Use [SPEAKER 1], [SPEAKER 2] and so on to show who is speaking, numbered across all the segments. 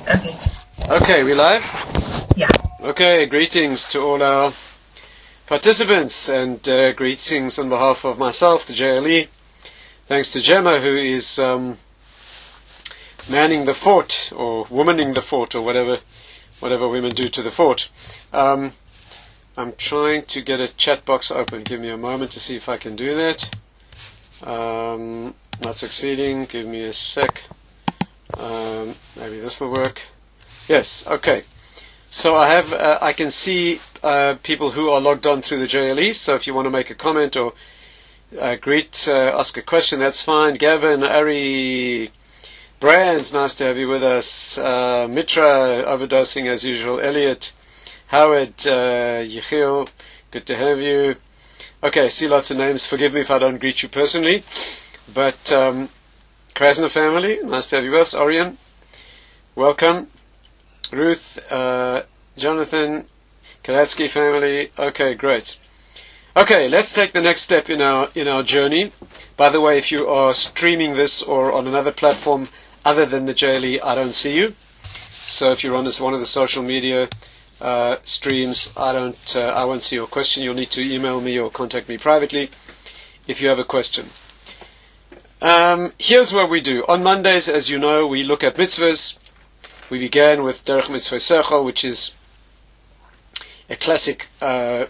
[SPEAKER 1] Okay.
[SPEAKER 2] Okay, we live?
[SPEAKER 1] Yeah.
[SPEAKER 2] Okay, greetings to all our participants and greetings on behalf of myself, the JLE. Thanks to Gemma, who is manning the fort, or womaning the fort, or whatever women do to the fort. I'm trying to get a chat box open. Give me a moment to see if I can do that. Not succeeding. Give me a sec. Maybe this will work. Yes, okay. So I have, I can see people who are logged on through the JLE, so if you want to make a comment or ask a question, that's fine. Gavin, Ari, Brands, nice to have you with us. Mitra, overdosing as usual. Elliot, Howard, Yechiel, good to have you. Okay, I see lots of names. Forgive me if I don't greet you personally. But Krasner family, nice to have you with us. Orion, welcome. Ruth, Jonathan, Kalaski family. Okay, great. Okay, let's take the next step in our journey. By the way, if you are streaming this or on another platform other than the JLE, I don't see you. So if you're on one of the social media streams, I won't see your question. You'll need to email me or contact me privately if you have a question. Here's what we do. On Mondays, as you know, we look at mitzvahs. We began with Derech Mitzvah Sechel, which is a classic work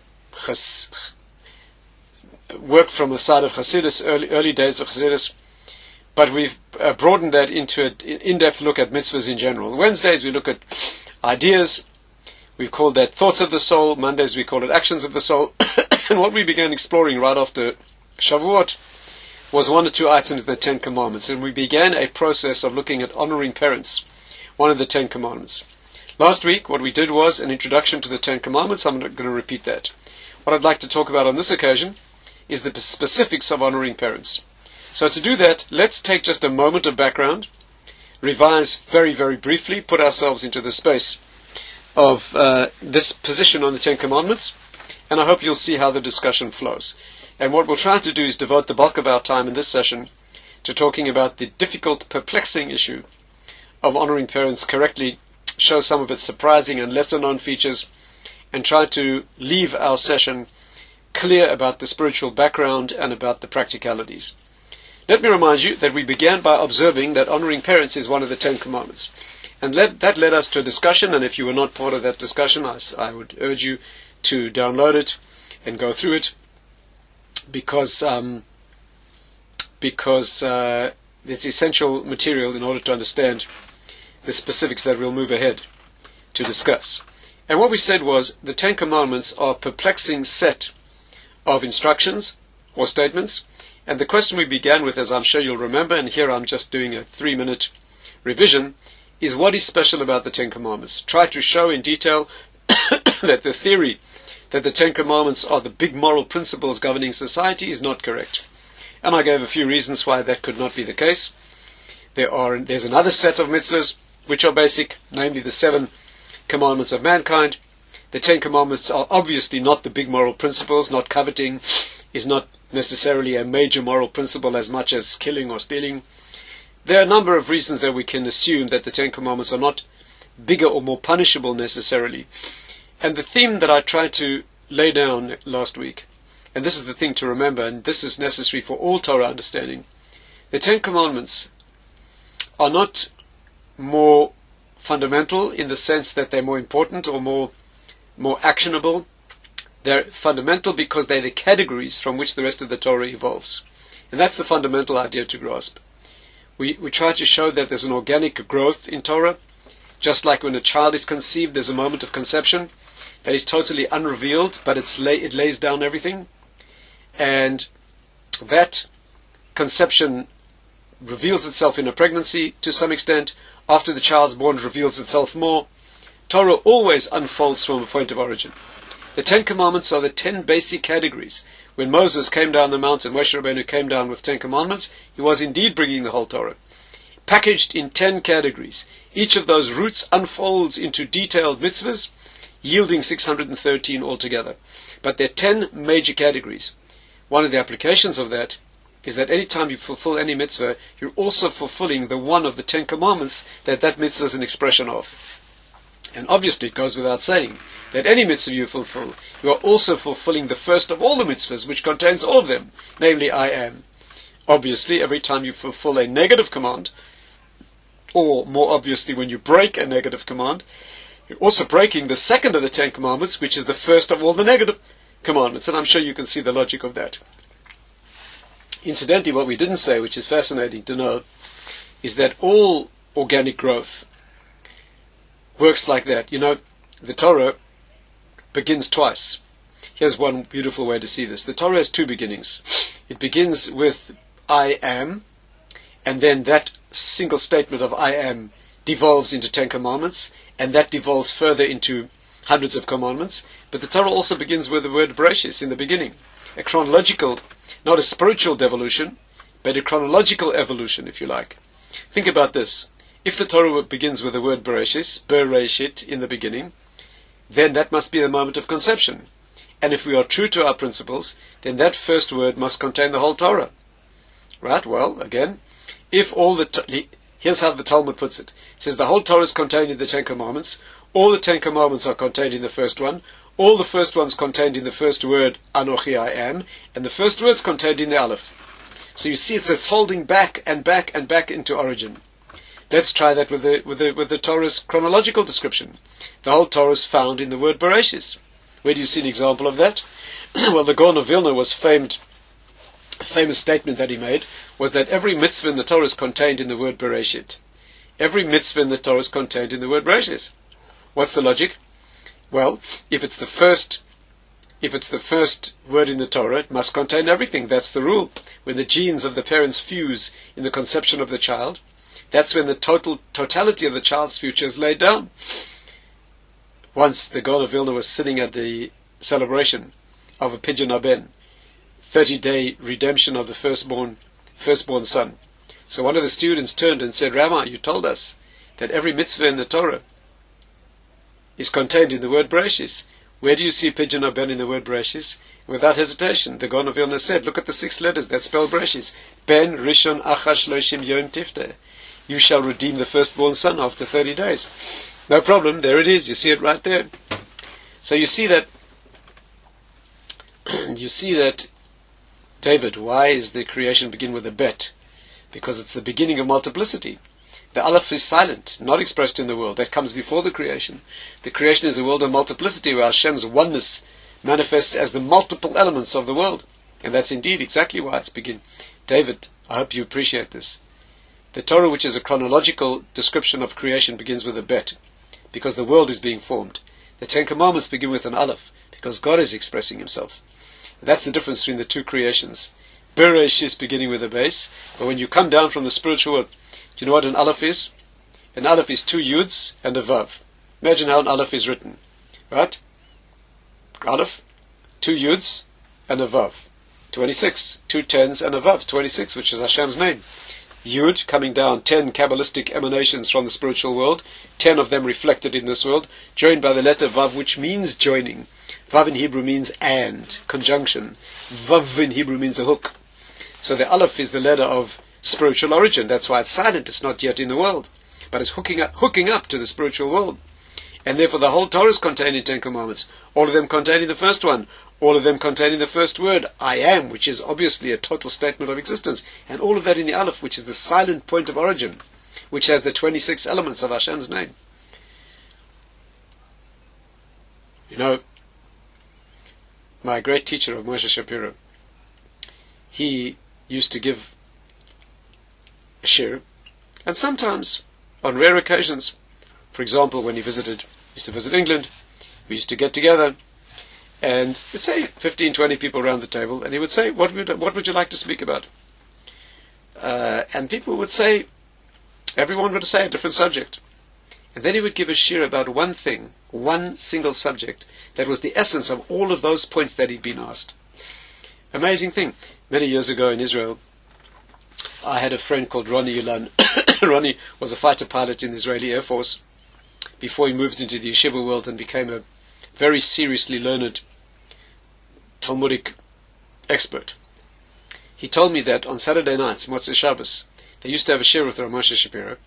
[SPEAKER 2] from the side of Hasidus, early days of Hasidus, but we've broadened that into an in-depth look at mitzvahs in general. Wednesdays we look at ideas. We've called that thoughts of the soul. Mondays we call it actions of the soul. And what we began exploring right after Shavuot was one or two items in the Ten Commandments, and we began a process of looking at honoring parents, one of the Ten Commandments. Last week what we did was an introduction to the Ten Commandments. I'm not going to repeat that. What I'd like to talk about on this occasion is the specifics of honoring parents. So to do that, let's take just a moment of background, revise very, very briefly, put ourselves into the space of this position on the Ten Commandments, and I hope you'll see how the discussion flows. And what we'll try to do is devote the bulk of our time in this session to talking about the difficult, perplexing issue of honoring parents correctly, show some of its surprising and lesser-known features, and try to leave our session clear about the spiritual background and about the practicalities. Let me remind you that we began by observing that honoring parents is one of the Ten Commandments. And that led us to a discussion, and if you were not part of that discussion, I would urge you to download it and go through it, because it's essential material in order to understand the specifics that we'll move ahead to discuss. And what we said was the Ten Commandments are a perplexing set of instructions or statements, and the question we began with, as I'm sure you'll remember, and here I'm just doing a 3-minute revision, is what is special about the Ten Commandments? Try to show in detail that the theory that the Ten Commandments are the big moral principles governing society is not correct. And I gave a few reasons why that could not be the case. There's another set of mitzvahs which are basic, namely the 7 commandments of mankind. The Ten Commandments are obviously not the big moral principles. Not coveting is not necessarily a major moral principle as much as killing or stealing. There are a number of reasons that we can assume that the Ten Commandments are not bigger or more punishable necessarily. And the theme that I tried to lay down last week, and this is the thing to remember, and this is necessary for all Torah understanding, the Ten Commandments are not more fundamental in the sense that they're more important or more actionable. They're fundamental because they're the categories from which the rest of the Torah evolves. And that's the fundamental idea to grasp. We try to show that there's an organic growth in Torah. Just like when a child is conceived, there's a moment of conception that is totally unrevealed, but it lays down everything. And that conception reveals itself in a pregnancy to some extent. After the child's born, it reveals itself more. Torah always unfolds from a point of origin. The Ten Commandments are the 10 basic categories. When Moses came down the mountain, Moshe Rabbeinu came down with 10 Commandments, he was indeed bringing the whole Torah, packaged in 10 categories. Each of those roots unfolds into detailed mitzvahs, yielding 613 altogether. But there are 10 major categories. One of the applications of that is that any time you fulfill any mitzvah, you're also fulfilling the one of the 10 commandments that mitzvah is an expression of. And obviously it goes without saying that any mitzvah you fulfill, you are also fulfilling the first of all the mitzvahs, which contains all of them, namely I am. Obviously, every time you fulfill a negative command, or more obviously when you break a negative command, you're also breaking the second of the 10 commandments, which is the first of all the negative commandments. And I'm sure you can see the logic of that. Incidentally, what we didn't say, which is fascinating to know, is that all organic growth works like that. You know, the Torah begins twice. Here's one beautiful way to see this. The Torah has two beginnings. It begins with I am, and then that single statement of I am devolves into 10 commandments, and that devolves further into hundreds of commandments. But the Torah also begins with the word Bereshis in the beginning. A chronological, not a spiritual devolution, but a chronological evolution, if you like. Think about this. If the Torah begins with the word Bereshis, Bereshit, in the beginning, then that must be the moment of conception. And if we are true to our principles, then that first word must contain the whole Torah. Right? Well, again, if all the... Here's how the Talmud puts it. It says the whole Torah is contained in the 10 commandments. All the 10 commandments are contained in the first one. All the first ones contained in the first word, Anochi I am. And the first word's contained in the Aleph. So you see it's a folding back and back and back into origin. Let's try that with the Torah's chronological description. The whole Torah is found in the word Bereshis. Where do you see an example of that? Well, the Gaon of Vilna was famous statement that he made was that every mitzvah in the Torah is contained in the word Bereshit. Every mitzvah in the Torah is contained in the word Bereshis. What's the logic? Well, if it's the first word in the Torah, it must contain everything. That's the rule. When the genes of the parents fuse in the conception of the child, that's when the totality of the child's future is laid down. Once the Gaon of Vilna was sitting at the celebration of a Pidyon Haben, 30-day redemption of the firstborn son. So one of the students turned and said, Rabbi, you told us that every mitzvah in the Torah is contained in the word Bereshis. Where do you see Pidyon Haben in the word Bereshis? Without hesitation, the Gaon of Vilna said, look at the 6 letters that spell Bereshis. Ben Rishon Achar Shloshim Yom Tifteh. You shall redeem the firstborn son after 30 days. No problem, there it is, you see it right there. So you see that, David, why is the creation begin with a bet? Because it's the beginning of multiplicity. The Aleph is silent, not expressed in the world. That comes before the creation. The creation is a world of multiplicity where Hashem's oneness manifests as the multiple elements of the world. And that's indeed exactly why it's begin. David, I hope you appreciate this. The Torah, which is a chronological description of creation, begins with a bet, because the world is being formed. The 10 Commandments begin with an Aleph, because God is expressing Himself. That's the difference between the two creations. Bereshis beginning with a base, but when you come down from the spiritual world, do you know what an Aleph is? An Aleph is 2 Yuds and a Vav. Imagine how an Aleph is written. Right? Aleph, 2 Yuds and a Vav. 26. 2 tens and a Vav. 26, which is Hashem's name. Yud, coming down, 10 Kabbalistic emanations from the spiritual world, 10 of them reflected in this world, joined by the letter Vav, which means joining. Vav in Hebrew means and, conjunction. Vav in Hebrew means a hook. So the Aleph is the letter of spiritual origin. That's why it's silent, it's not yet in the world. But it's hooking up to the spiritual world. And therefore the whole Torah is contained in 10 Commandments. All of them containing the first one. All of them containing the first word, I am, which is obviously a total statement of existence. And all of that in the Aleph, which is the silent point of origin, which has the 26 elements of Hashem's name. You know, my great teacher of Moshe Shapiro, he used to give a shir, and sometimes, on rare occasions, for example, when he used to visit England, we used to get together, and let's say 15, 20 people around the table, and he would say, what would you like to speak about? And people would say, everyone would say a different subject. And then he would give a shir about one thing, one single subject, that was the essence of all of those points that he'd been asked. Amazing thing. Many years ago in Israel, I had a friend called Ronnie Yulan. Ronnie was a fighter pilot in the Israeli Air Force before he moved into the yeshiva world and became a very seriously learned Talmudic expert. he told me that on Saturday nights, Motzei Shabbos, they used to have a share with Rav Moshe Shapiro.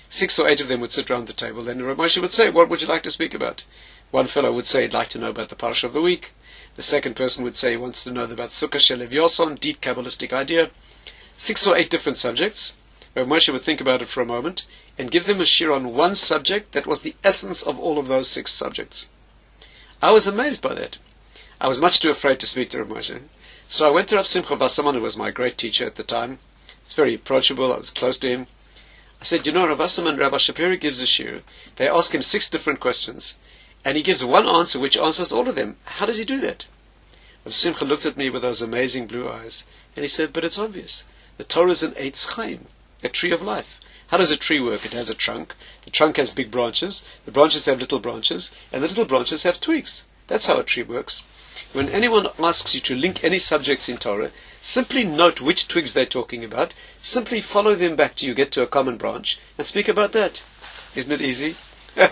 [SPEAKER 2] 6 or 8 of them would sit round the table, then Rav Moshe would say, what would you like to speak about? One fellow would say he'd like to know about the Parsha of the week. The second person would say he wants to know about Sukkah Shelev Yoson, deep Kabbalistic idea. 6 or 8 different subjects. Rav Moshe would think about it for a moment and give them a shir on one subject that was the essence of all of those 6 subjects. I was amazed by that. I was much too afraid to speak to Rav Moshe. So I went to Rav Simcha Wasserman, who was my great teacher at the time. He was very approachable, I was close to him. I said, Rav Wasserman, Rabbi Shapiro gives a shir. They ask him 6 different questions, and he gives one answer which answers all of them. How does he do that? Rav Simcha looked at me with those amazing blue eyes, and he said, but it's obvious. The Torah is an Eitz Chaim, a tree of life. How does a tree work? It has a trunk. The trunk has big branches. The branches have little branches. And the little branches have twigs. That's how a tree works. When anyone asks you to link any subjects in Torah, simply note which twigs they're talking about. Simply follow them back till you get to a common branch and speak about that. Isn't it easy? Do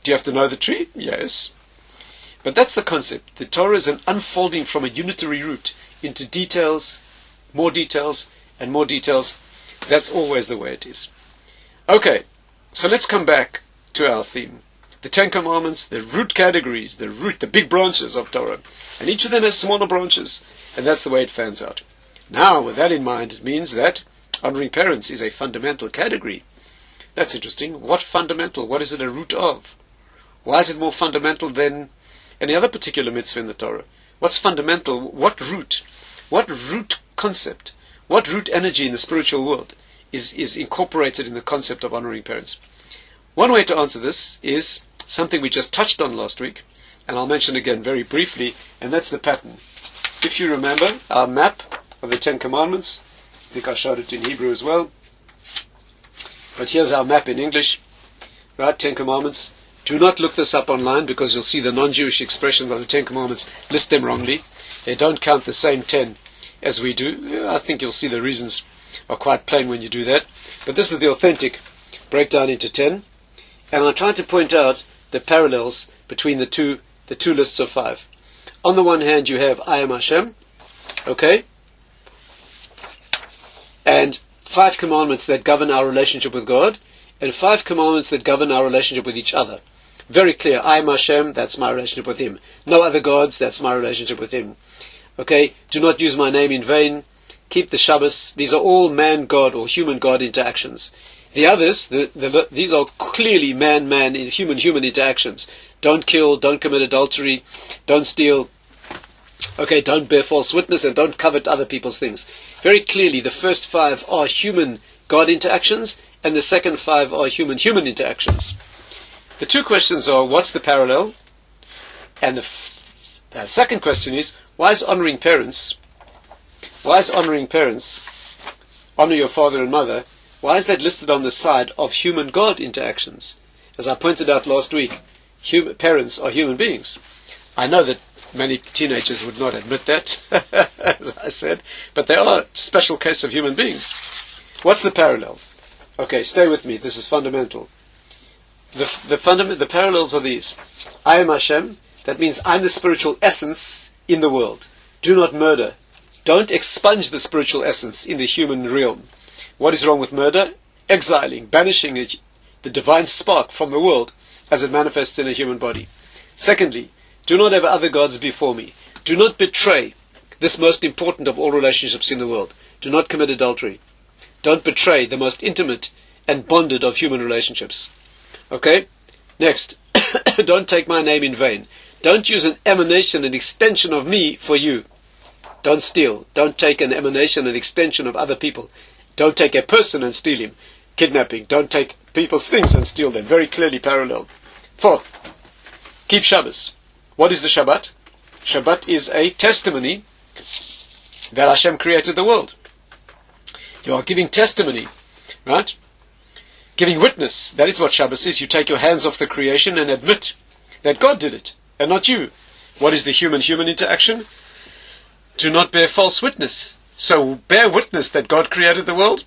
[SPEAKER 2] you have to know the tree? Yes. But that's the concept. The Torah is an unfolding from a unitary root into details, more details, and more details. That's always the way it is. Okay, so let's come back to our theme. The 10 Commandments, the root categories, the big branches of Torah. And each of them has smaller branches. And that's the way it fans out. Now, with that in mind, it means that honoring parents is a fundamental category. That's interesting. What fundamental? What is it a root of? Why is it more fundamental than any other particular mitzvah in the Torah? What's fundamental? What root? What root concept? What root energy in the spiritual world is incorporated in the concept of honoring parents? One way to answer this is something we just touched on last week, and I'll mention again very briefly, and that's the pattern. If you remember our map of the 10 Commandments, I think I showed it in Hebrew as well, but here's our map in English, right? 10 Commandments. Do not look this up online because you'll see the non-Jewish expressions of the 10 Commandments list them wrongly. They don't count the same 10 as we do. I think you'll see the reasons are quite plain when you do that. But this is the authentic breakdown into 10. And I'm trying to point out the parallels between the two lists of 5. On the one hand, you have I am Hashem, okay? And 5 commandments that govern our relationship with God, and 5 commandments that govern our relationship with each other. Very clear. I am Hashem, that's my relationship with Him. No other gods, that's my relationship with Him. Okay? Do not use my name in vain. Keep the Shabbos. These are all man-God or human-God interactions. The others, these are clearly man-man, human-human interactions. Don't kill, don't commit adultery, don't steal, okay, don't bear false witness, and don't covet other people's things. Very clearly, the first 5 are human-God interactions, and the second 5 are human-human interactions. The 2 questions are, what's the parallel? And the second question is, why is honoring parents, honor your father and mother, why is that listed on the side of human-God interactions? As I pointed out last week, parents are human beings. I know that many teenagers would not admit that, as I said, but they are a special case of human beings. What's the parallel? Okay, stay with me. This is fundamental. The parallels are these. I am Hashem. That means I'm the spiritual essence in the world. Do not murder. Don't expunge the spiritual essence in the human realm. What is wrong with murder? Exiling, banishing the divine spark from the world as it manifests in a human body. Secondly, do not have other gods before me. Do not betray this most important of all relationships in the world. Do not commit adultery. Don't betray the most intimate and bonded of human relationships. Okay? Next, don't take my name in vain. Don't use an emanation, an extension of me for you. Don't steal. Don't take an emanation, an extension of other people. Don't take a person and steal him. Kidnapping. Don't take people's things and steal them. Very clearly parallel. 4th, keep Shabbos. What is the Shabbat? Shabbat is a testimony that Hashem created the world. You are giving testimony, right? Giving witness. That is what Shabbos is. You take your hands off the creation and admit that God did it, and not you. What is the human-human interaction? Do not bear false witness. So bear witness that God created the world.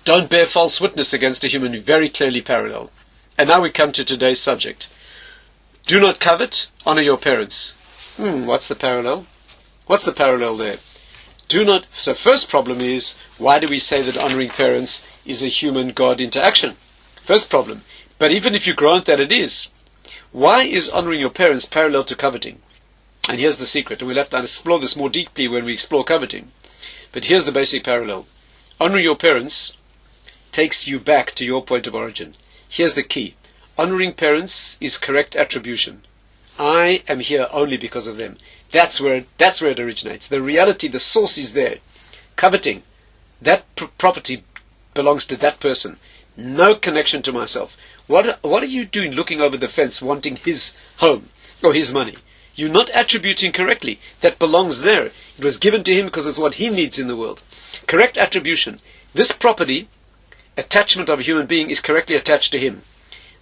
[SPEAKER 2] Don't bear false witness against a human. Very clearly parallel. And now we come to today's subject. Do not covet. Honor your parents. What's the parallel? What's the parallel there? So first problem is, why do we say that honoring parents is a human-God interaction? First problem. But even if you grant that it is, why is honoring your parents parallel to coveting? And here's the secret, and we'll have to explore this more deeply when we explore coveting. But here's the basic parallel. Honoring your parents takes you back to your point of origin. Here's the key. Honoring parents is correct attribution. I am here only because of them. That's where it originates. The reality, the source is there. Coveting, that property belongs to that person. No connection to myself. What are you doing looking over the fence wanting his home or his money? You're not attributing correctly. That belongs there. It was given to him because it's what he needs in the world. Correct attribution. This property, attachment of a human being, is correctly attached to him.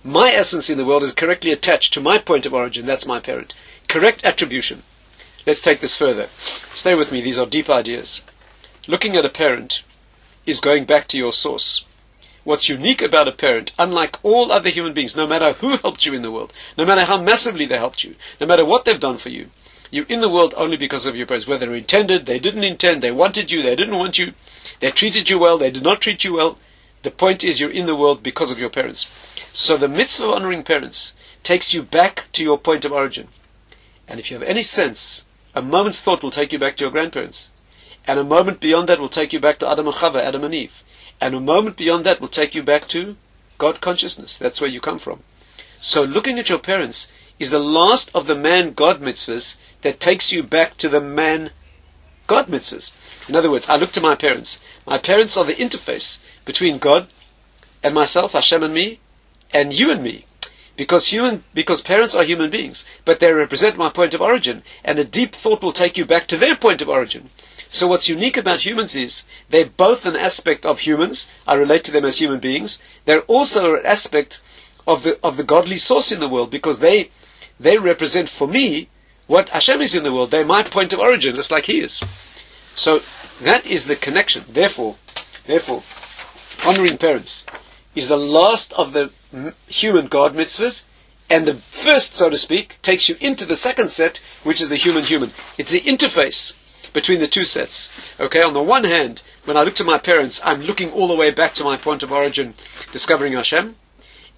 [SPEAKER 2] My essence in the world is correctly attached to my point of origin. That's my parent. Correct attribution. Let's take this further. Stay with me. These are deep ideas. Looking at a parent is going back to your source. What's unique about a parent, unlike all other human beings, no matter who helped you in the world, no matter how massively they helped you, no matter what they've done for you, you're in the world only because of your parents. Whether they intended, they didn't intend, they wanted you, they didn't want you, they treated you well, they did not treat you well. The point is, you're in the world because of your parents. So the mitzvah of honoring parents takes you back to your point of origin. And if you have any sense, a moment's thought will take you back to your grandparents. And a moment beyond that will take you back to Adam and Chava, Adam and Eve. And a moment beyond that will take you back to God consciousness. That's where you come from. So looking at your parents is the last of the man-God mitzvahs that takes you back to the man-God mitzvahs. In other words, I look to my parents. My parents are the interface between God and myself, Hashem and me, and you and me. Because parents are human beings, but they represent my point of origin, and a deep thought will take you back to their point of origin. So what's unique about humans is they're both an aspect of humans. I relate to them as human beings. They're also an aspect of the godly source in the world, because they represent for me what Hashem is in the world. They're my point of origin, just like He is. So that is the connection. Therefore, honoring parents is the last of the human God mitzvahs, and the first, so to speak, takes you into the second set, which is the human-human. It's the interface between the two sets. Okay, on the one hand, when I look to my parents, I'm looking all the way back to my point of origin, discovering Hashem.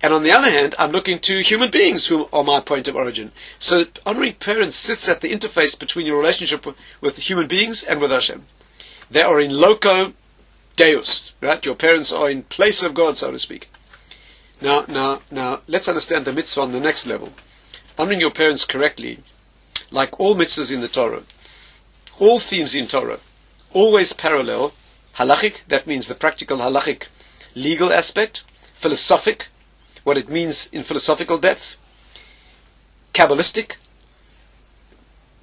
[SPEAKER 2] And on the other hand, I'm looking to human beings who are my point of origin. So honoring parents sits at the interface between your relationship with human beings and with Hashem. They are in loco deus, right? Your parents are in place of God, so to speak. Now, let's understand the mitzvah on the next level. Honoring your parents correctly, like all mitzvahs in the Torah, all themes in Torah, always parallel, halachic, that means the practical halachic legal aspect, philosophic, what it means in philosophical depth, Kabbalistic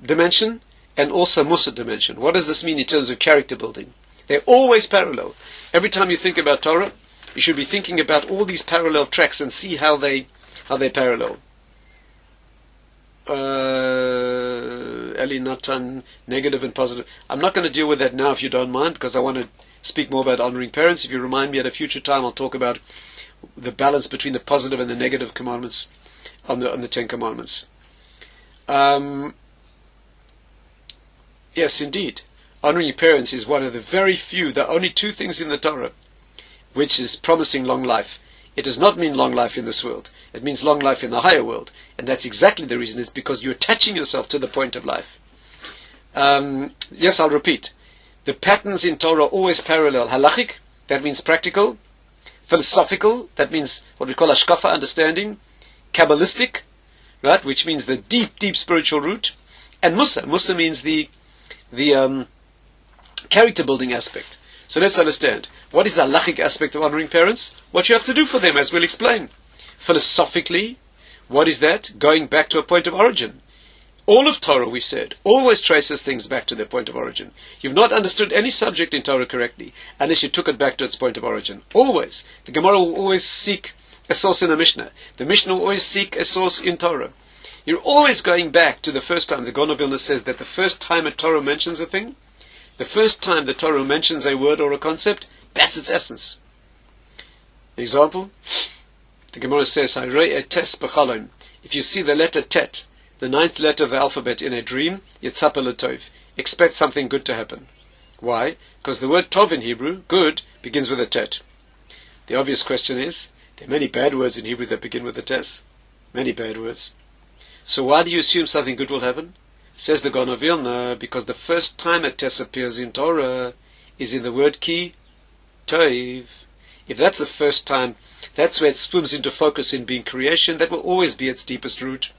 [SPEAKER 2] dimension, and also Mussar dimension. What does this mean in terms of character building? They're always parallel. Every time you think about Torah, you should be thinking about all these parallel tracks and see how they parallel. Eli Natan, negative and positive. I'm not going to deal with that now if you don't mind, because I want to speak more about honoring parents. If you remind me at a future time, I'll talk about the balance between the positive and the negative commandments on the Ten Commandments. Yes, indeed. Honoring your parents is one of the very few, the only two things in the Torah which is promising long life. It does not mean long life in this world. It means long life in the higher world. And that's exactly the reason. It's because you're attaching yourself to the point of life. Yes, I'll repeat. The patterns in Torah always parallel. Halachic, that means practical. Philosophical, that means what we call hashkafa, understanding. Kabbalistic, right, which means the deep, deep spiritual root. And Mussar. Mussar means the character building aspect. So let's understand. What is the halachic aspect of honoring parents? What you have to do for them, as we'll explain. Philosophically, what is that? Going back to a point of origin. All of Torah, we said, always traces things back to their point of origin. You've not understood any subject in Torah correctly unless you took it back to its point of origin. Always. The Gemara will always seek a source in a Mishnah. The Mishnah will always seek a source in Torah. You're always going back to the first time. The Gaon of Vilna says that the first time a Torah mentions a thing, the first time the Torah mentions a word or a concept, that's its essence. Example, the Gemara says, if you see the letter Tet, the ninth letter of the alphabet in a dream, yitzapa l'tov, expect something good to happen. Why? Because the word tov in Hebrew, good, begins with a tet. The obvious question is, there are many bad words in Hebrew that begin with a tes. Many bad words. So why do you assume something good will happen? Says the Gaon of Vilna, because the first time a tes appears in Torah is in the word ki, toiv. If that's the first time, that's where it swims into focus in being creation. That will always be its deepest root.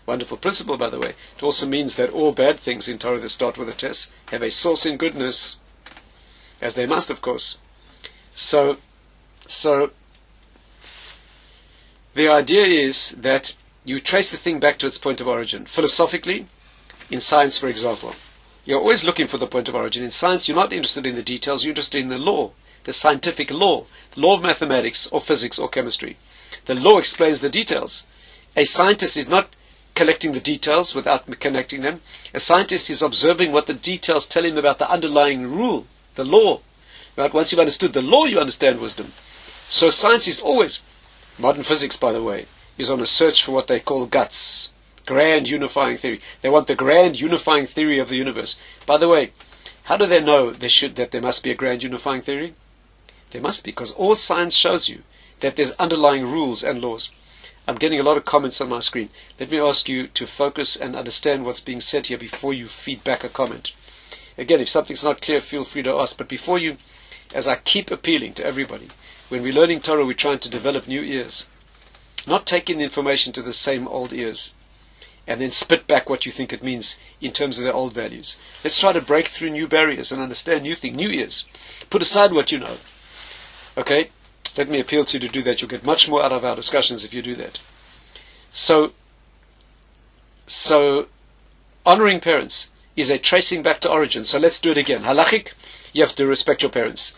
[SPEAKER 2] Wonderful principle, by the way. It also means that all bad things in Torah that start with a tes have a source in goodness, as they must, of course. So the idea is that you trace the thing back to its point of origin. Philosophically, in science, for example, you're always looking for the point of origin. In science, you're not interested in the details, you're interested in the law, the scientific law, the law of mathematics or physics or chemistry. The law explains the details. A scientist is not collecting the details without connecting them. A scientist is observing what the details tell him about the underlying rule, the law. Right? Once you've understood the law, you understand wisdom. So science is always, modern physics, by the way, is on a search for what they call guts, grand unifying theory. They want the grand unifying theory of the universe. By the way, how do they know that there must be a grand unifying theory? There must be, because all science shows you that there's underlying rules and laws. I'm getting a lot of comments on my screen. Let me ask you to focus and understand what's being said here before you feed back a comment. Again, if something's not clear, feel free to ask. But before you, as I keep appealing to everybody, when we're learning Torah, we're trying to develop new ears. Not taking the information to the same old ears and then spit back what you think it means in terms of their old values. Let's try to break through new barriers and understand new things, new ears. Put aside what you know. Okay? Let me appeal to you to do that. You'll get much more out of our discussions if you do that. So honoring parents is a tracing back to origin. So let's do it again. Halachic, you have to respect your parents.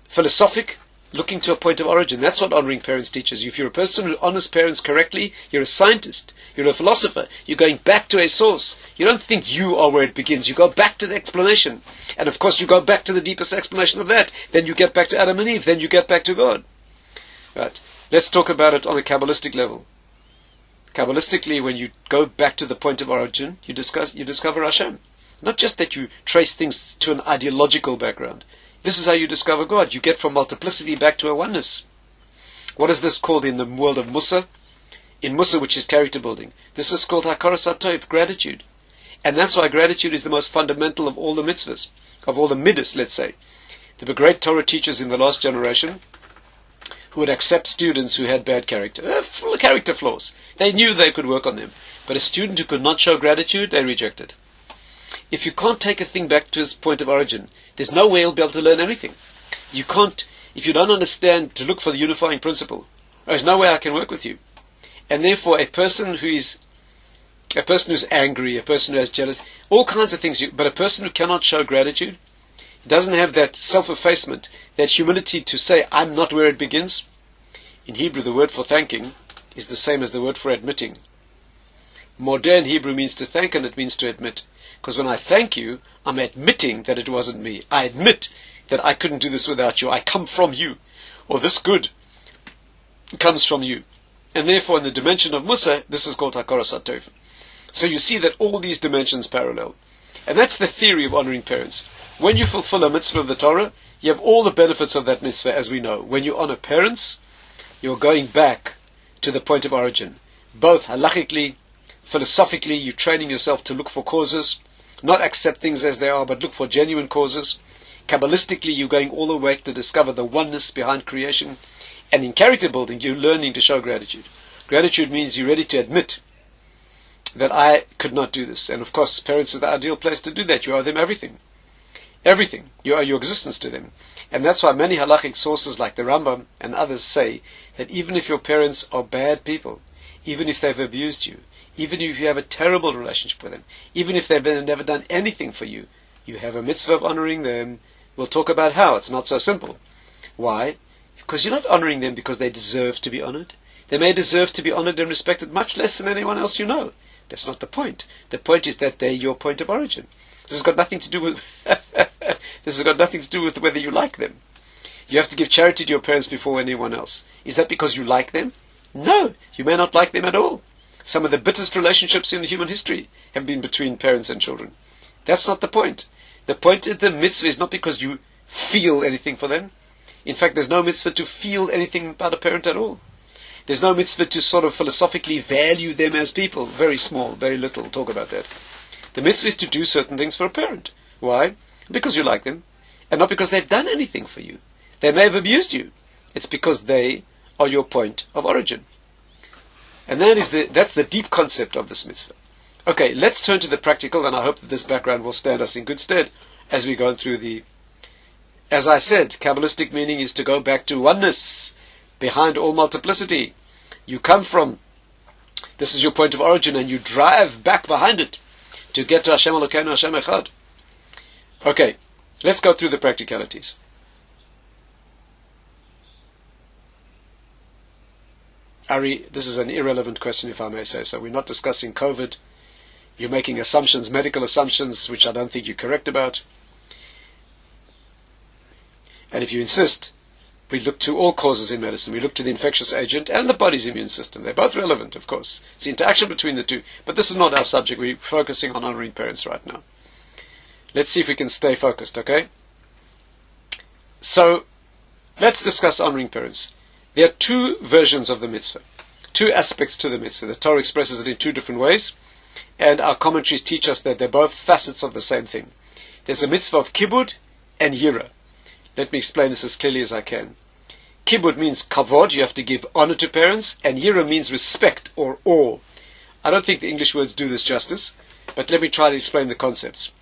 [SPEAKER 2] Philosophic, looking to a point of origin. That's what honoring parents teaches you. If you're a person who honors parents correctly, you're a scientist, you're a philosopher, you're going back to a source. You don't think you are where it begins. You go back to the explanation. And of course you go back to the deepest explanation of that. Then you get back to Adam and Eve. Then you get back to God. Right. Let's talk about it on a Kabbalistic level. Kabbalistically, when you go back to the point of origin, you discover Hashem. Not just that you trace things to an ideological background. This is how you discover God. You get from multiplicity back to a oneness. What is this called in the world of Musa? In Musa, which is character building, this is called Hakaras HaTov, gratitude. And that's why gratitude is the most fundamental of all the mitzvahs, of all the midas, let's say. There were great Torah teachers in the last generation who would accept students who had bad character, full of character flaws. They knew they could work on them. But a student who could not show gratitude, they rejected. If you can't take a thing back to its point of origin, there's no way you'll be able to learn anything. You can't, if you don't understand to look for the unifying principle, there's no way I can work with you. And therefore, a person who's angry, a person who is jealous, all kinds of things, but a person who cannot show gratitude, doesn't have that self-effacement, that humility to say, I'm not where it begins. In Hebrew, the word for thanking is the same as the word for admitting. Modern Hebrew means to thank, and it means to admit. Because when I thank you, I'm admitting that it wasn't me. I admit that I couldn't do this without you. I come from you. Or this good comes from you. And therefore, in the dimension of Musa, this is called Hakaras HaTov. So you see that all these dimensions parallel. And that's the theory of honoring parents. When you fulfill a mitzvah of the Torah, you have all the benefits of that mitzvah, as we know. When you honor parents, you're going back to the point of origin. Both halachically, philosophically, you're training yourself to look for causes, not accept things as they are, but look for genuine causes. Kabbalistically, you're going all the way to discover the oneness behind creation. And in character building, you're learning to show gratitude. Gratitude means you're ready to admit that I could not do this. And of course, parents are the ideal place to do that. You owe them everything. Everything. You owe your existence to them. And that's why many halachic sources like the Rambam and others say that even if your parents are bad people, even if they've abused you, even if you have a terrible relationship with them, even if they've never done anything for you, you have a mitzvah of honoring them. We'll talk about how. It's not so simple. Why? Because you're not honoring them because they deserve to be honored. They may deserve to be honored and respected much less than anyone else you know. That's not the point. The point is that they're your point of origin. This has got nothing to do with this has got nothing to do with whether you like them. You have to give charity to your parents before anyone else. Is that because you like them? No, you may not like them at all. Some of the bitterest relationships in human history have been between parents and children. That's not the point. The point of the mitzvah is not because you feel anything for them. In fact, there's no mitzvah to feel anything about a parent at all. There's no mitzvah to sort of philosophically value them as people. Very small, very little. We'll talk about that. The mitzvah is to do certain things for a parent. Why? Because you like them, and not because they've done anything for you. They may have abused you. It's because they are your point of origin. And that's the deep concept of this mitzvah. Okay, let's turn to the practical, and I hope that this background will stand us in good stead as we go through the... As I said, Kabbalistic meaning is to go back to oneness, behind all multiplicity. You come from, this is your point of origin, and you drive back behind it to get to Hashem Elokeinu, Hashem Echad. Okay, let's go through the practicalities. Ari, this is an irrelevant question, if I may say so. We're not discussing COVID. You're making assumptions, medical assumptions, which I don't think you're correct about. And if you insist, we look to all causes in medicine. We look to the infectious agent and the body's immune system. They're both relevant, of course. It's the interaction between the two. But this is not our subject. We're focusing on honoring parents right now. Let's see if we can stay focused, okay? So, let's discuss honoring parents. There are two versions of the mitzvah, two aspects to the mitzvah. The Torah expresses it in two different ways, and our commentaries teach us that they're both facets of the same thing. There's a mitzvah of kibbud and yira. Let me explain this as clearly as I can. Kibbud means kavod, you have to give honor to parents, and yira means respect or awe. I don't think the English words do this justice, but let me try to explain the concepts.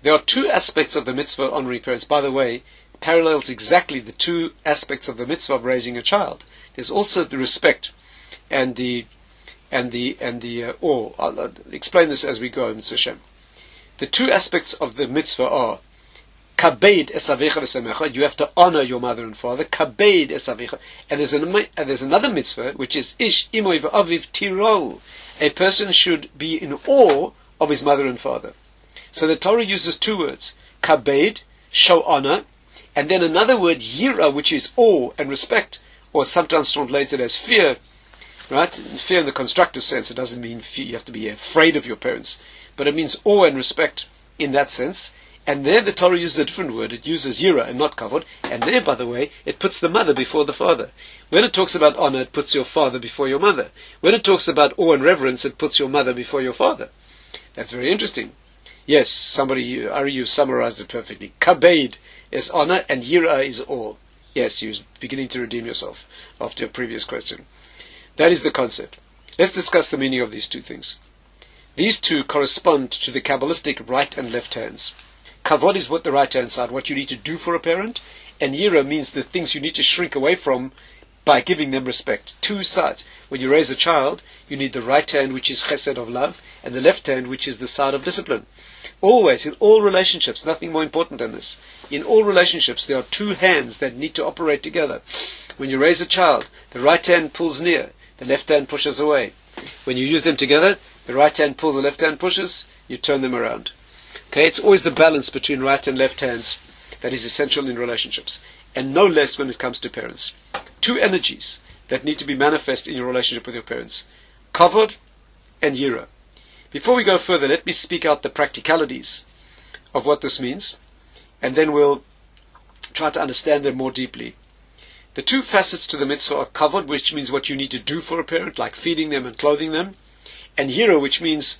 [SPEAKER 2] There are two aspects of the mitzvah of honoring parents. By the way, parallels exactly the two aspects of the mitzvah of raising a child. There's also the respect and the awe. I'll explain this as we go, Mr. Hashem. The two aspects of the mitzvah are kabeid esavecha v'semecha. You have to honor your mother and father. Kabeid esavecha. And there's another mitzvah which is ish imoy v'aviv tiro. A person should be in awe of his mother and father. So the Torah uses two words: kabeid, show honor, and then another word, yira, which is awe and respect, or sometimes translated as fear, right? Fear in the constructive sense. It doesn't mean fear, you have to be afraid of your parents, but it means awe and respect in that sense. And there the Torah uses a different word. It uses yira and not kavod. And there, by the way, it puts the mother before the father. When it talks about honor, it puts your father before your mother. When it talks about awe and reverence, it puts your mother before your father. That's very interesting. Yes, Ari, you summarized it perfectly. Kabeid is honor and yira is awe. Yes, you're beginning to redeem yourself after your previous question. That is the concept. Let's discuss the meaning of these two things. These two correspond to the Kabbalistic right and left hands. Kavod is what the right hand side, what you need to do for a parent, and yira means the things you need to shrink away from by giving them respect. Two sides. When you raise a child, you need the right hand, which is chesed of love, and the left hand, which is the side of discipline. Always, in all relationships, nothing more important than this. In all relationships, there are two hands that need to operate together. When you raise a child, the right hand pulls near, the left hand pushes away. When you use them together, the right hand pulls, the left hand pushes, you turn them around. Okay, it's always the balance between right and left hands that is essential in relationships, and no less when it comes to parents. Two energies that need to be manifest in your relationship with your parents: kavod and yira. Before we go further, let me speak out the practicalities of what this means, and then we'll try to understand them more deeply. The two facets to the mitzvah are kavod, which means what you need to do for a parent, like feeding them and clothing them, and yira, which means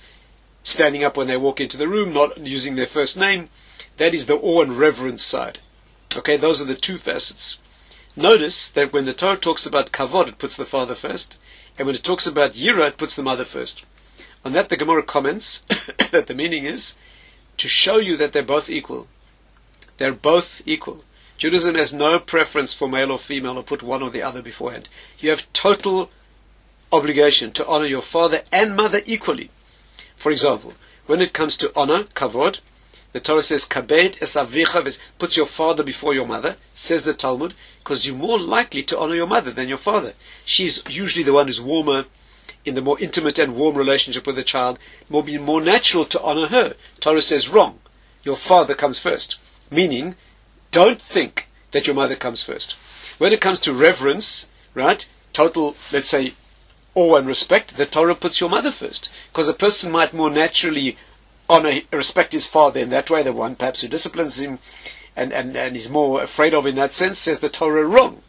[SPEAKER 2] standing up when they walk into the room, not using their first name. That is the awe and reverence side. Okay, those are the two facets. Notice that when the Torah talks about kavod, it puts the father first, and when it talks about yira, it puts the mother first. On that, the Gemara comments that the meaning is to show you that they're both equal. They're both equal. Judaism has no preference for male or female, or put one or the other beforehand. You have total obligation to honor your father and mother equally. For example, when it comes to honor, kavod, the Torah says, kabed es avicha, puts your father before your mother, says the Talmud, because you're more likely to honor your mother than your father. She's usually the one who's warmer, in the more intimate and warm relationship with the child. It will be more natural to honor her. Torah says, wrong. Your father comes first. Meaning, don't think that your mother comes first. When it comes to reverence, right, total, let's say, awe and respect, the Torah puts your mother first. Because a person might more naturally honor, respect his father in that way, the one perhaps who disciplines him and is more afraid of in that sense, says the Torah wrong.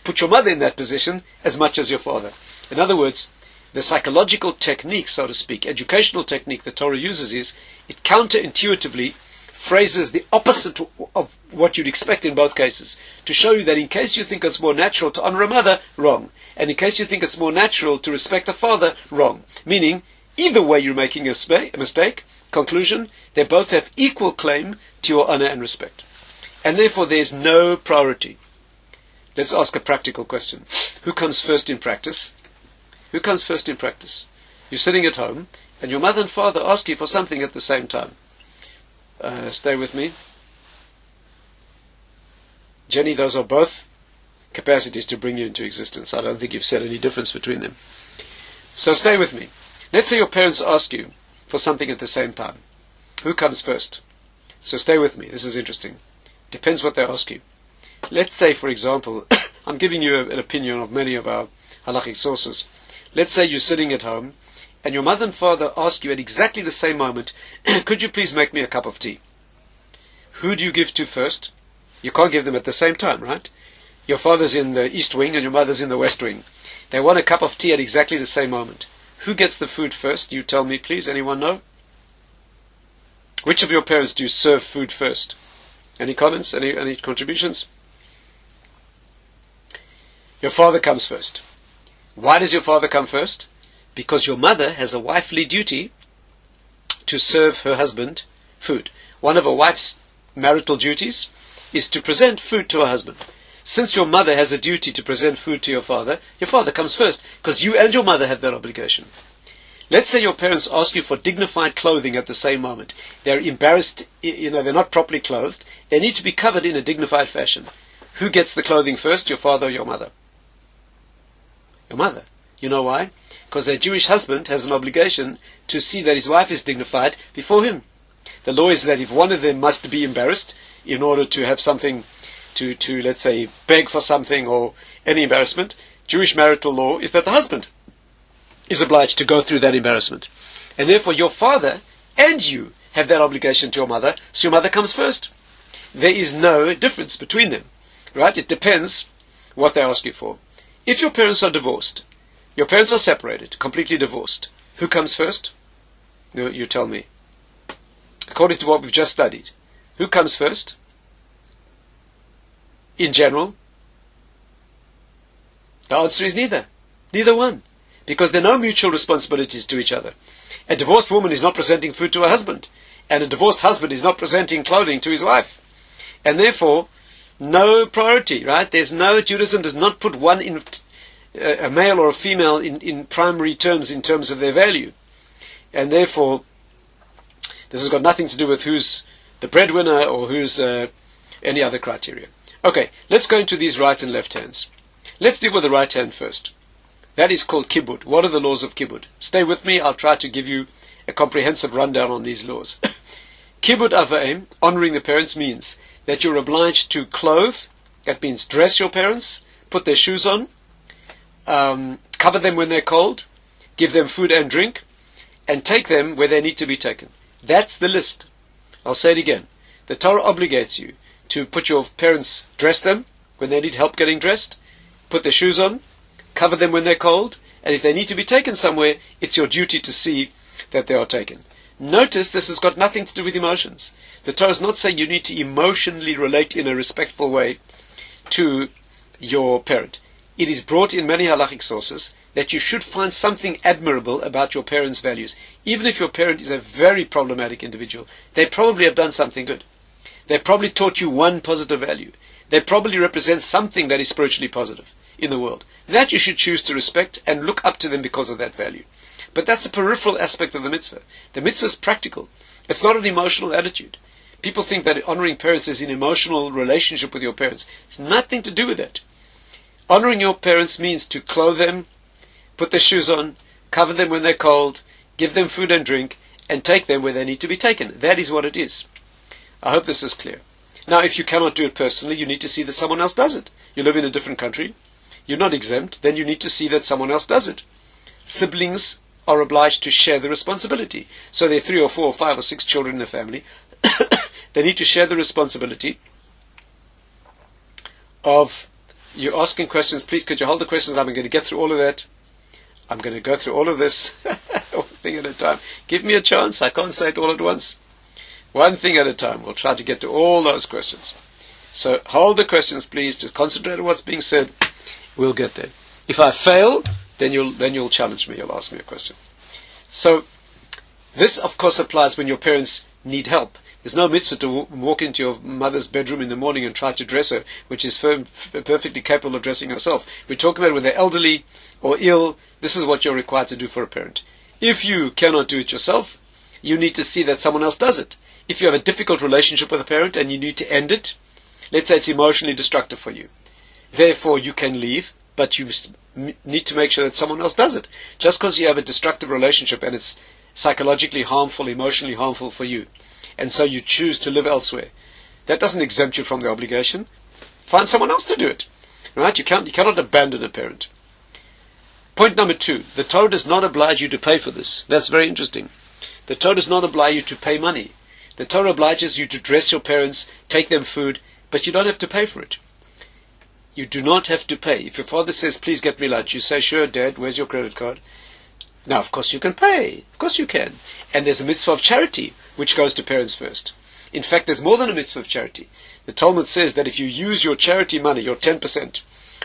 [SPEAKER 2] Put your mother in that position as much as your father. In other words, the psychological technique, so to speak, educational technique the Torah uses is, it counterintuitively phrases the opposite of what you'd expect in both cases, to show you that in case you think it's more natural to honor a mother, wrong. And in case you think it's more natural to respect a father, wrong. Meaning, either way you're making a mistake. Conclusion, they both have equal claim to your honor and respect. And therefore there's no priority. Let's ask a practical question. Who comes first in practice? Who comes first in practice? You're sitting at home, and your mother and father ask you for something at the same time. Stay with me. Jenny, those are both capacities to bring you into existence. I don't think you've said any difference between them. So stay with me. Let's say your parents ask you for something at the same time. Who comes first? So stay with me. This is interesting. Depends what they ask you. Let's say, for example, I'm giving you an opinion of many of our halachic sources. Let's say you're sitting at home, and your mother and father ask you at exactly the same moment, could you please make me a cup of tea? Who do you give to first? You can't give them at the same time, right? Your father's in the east wing and your mother's in the west wing. They want a cup of tea at exactly the same moment. Who gets the food first? You tell me, please. Anyone know? Which of your parents do you serve food first? Any comments? Any contributions? Your father comes first. Why does your father come first? Because your mother has a wifely duty to serve her husband food. One of a wife's marital duties is to present food to her husband. Since your mother has a duty to present food to your father comes first, because you and your mother have that obligation. Let's say your parents ask you for dignified clothing at the same moment. They're embarrassed, they're not properly clothed. They need to be covered in a dignified fashion. Who gets the clothing first, your father or your mother? Your mother. You know why? Because a Jewish husband has an obligation to see that his wife is dignified before him. The law is that if one of them must be embarrassed in order to have something to let's say, beg for something or any embarrassment, Jewish marital law is that the husband is obliged to go through that embarrassment. And therefore your father and you have that obligation to your mother, so your mother comes first. There is no difference between them, right? It depends what they ask you for. If your parents are divorced, your parents are separated, completely divorced, who comes first? You tell me. According to what we've just studied, who comes first? In general, the answer is neither. Neither one. Because there are no mutual responsibilities to each other. A divorced woman is not presenting food to her husband, and a divorced husband is not presenting clothing to his wife. And therefore, no priority, right? Judaism does not put one in, a male or a female in primary terms in terms of their value. And therefore, this has got nothing to do with who's the breadwinner or who's any other criteria. Okay, let's go into these right and left hands. Let's deal with the right hand first. That is called kibbud. What are the laws of kibbud? Stay with me, I'll try to give you a comprehensive rundown on these laws. Kibbud ava'im, honoring the parents, means that you're obliged to clothe, that means dress your parents, put their shoes on, cover them when they're cold, give them food and drink, and take them where they need to be taken. That's the list. I'll say it again. The Torah obligates you to put your parents, dress them when they need help getting dressed, put their shoes on, cover them when they're cold, and if they need to be taken somewhere, it's your duty to see that they are taken. Notice this has got nothing to do with emotions. The Torah is not saying you need to emotionally relate in a respectful way to your parent. It is brought in many halachic sources that you should find something admirable about your parents' values. Even if your parent is a very problematic individual, they probably have done something good. They probably taught you one positive value. They probably represent something that is spiritually positive in the world. That you should choose to respect and look up to them because of that value. But that's a peripheral aspect of the mitzvah. The mitzvah is practical. It's not an emotional attitude. People think that honoring parents is an emotional relationship with your parents. It's nothing to do with that. Honoring your parents means to clothe them, put their shoes on, cover them when they're cold, give them food and drink, and take them where they need to be taken. That is what it is. I hope this is clear. Now, if you cannot do it personally, you need to see that someone else does it. You live in a different country. You're not exempt. Then you need to see that someone else does it. Siblings are obliged to share the responsibility. So there are 3 or 4 or 5 or 6 children in the family. They need to share the responsibility of you asking questions. Please, could you hold the questions? I'm going to get through all of that. I'm going to go through all of this one thing at a time. Give me a chance. I can't say it all at once. One thing at a time. We'll try to get to all those questions. So hold the questions, please. Just concentrate on what's being said. We'll get there. If I fail, then you'll challenge me. You'll ask me a question. So this, of course, applies when your parents need help. There's no mitzvah to walk into your mother's bedroom in the morning and try to dress her, which is perfectly capable of dressing herself. We're talking about when they're elderly or ill. This is what you're required to do for a parent. If you cannot do it yourself, you need to see that someone else does it. If you have a difficult relationship with a parent and you need to end it, let's say it's emotionally destructive for you. Therefore, you can leave, but you need to make sure that someone else does it. Just because you have a destructive relationship and it's psychologically harmful, emotionally harmful for you, and so you choose to live elsewhere, that doesn't exempt you from the obligation. Find someone else to do it. Right? You cannot abandon a parent. Point number 2. The Torah does not oblige you to pay for this. That's very interesting. The Torah does not oblige you to pay money. The Torah obliges you to dress your parents, take them food, but you don't have to pay for it. You do not have to pay. If your father says, please get me lunch, you say, sure, Dad, where's your credit card? Now, of course, you can pay. Of course you can. And there's a mitzvah of charity, which goes to parents first. In fact, there's more than a mitzvah of charity. The Talmud says that if you use your charity money, your 10%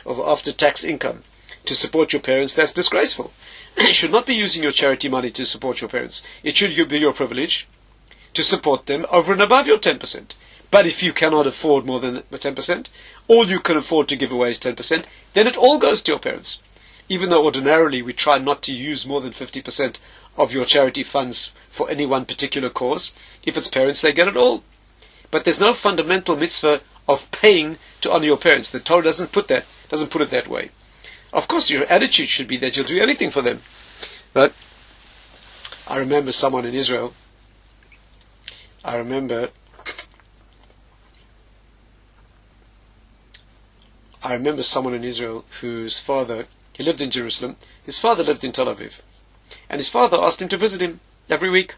[SPEAKER 2] of after-tax income, to support your parents, that's disgraceful. You should not be using your charity money to support your parents. It should be your privilege to support them over and above your 10%. But if you cannot afford more than the 10%, all you can afford to give away is 10%, then it all goes to your parents. Even though ordinarily we try not to use more than 50% of your charity funds for any one particular cause, if it's parents, they get it all. But there's no fundamental mitzvah of paying to honor your parents. The Torah doesn't put it that way. Of course, your attitude should be that you'll do anything for them. But I remember someone in Israel. I remember someone in Israel whose father, he lived in Jerusalem. His father lived in Tel Aviv. And his father asked him to visit him every week.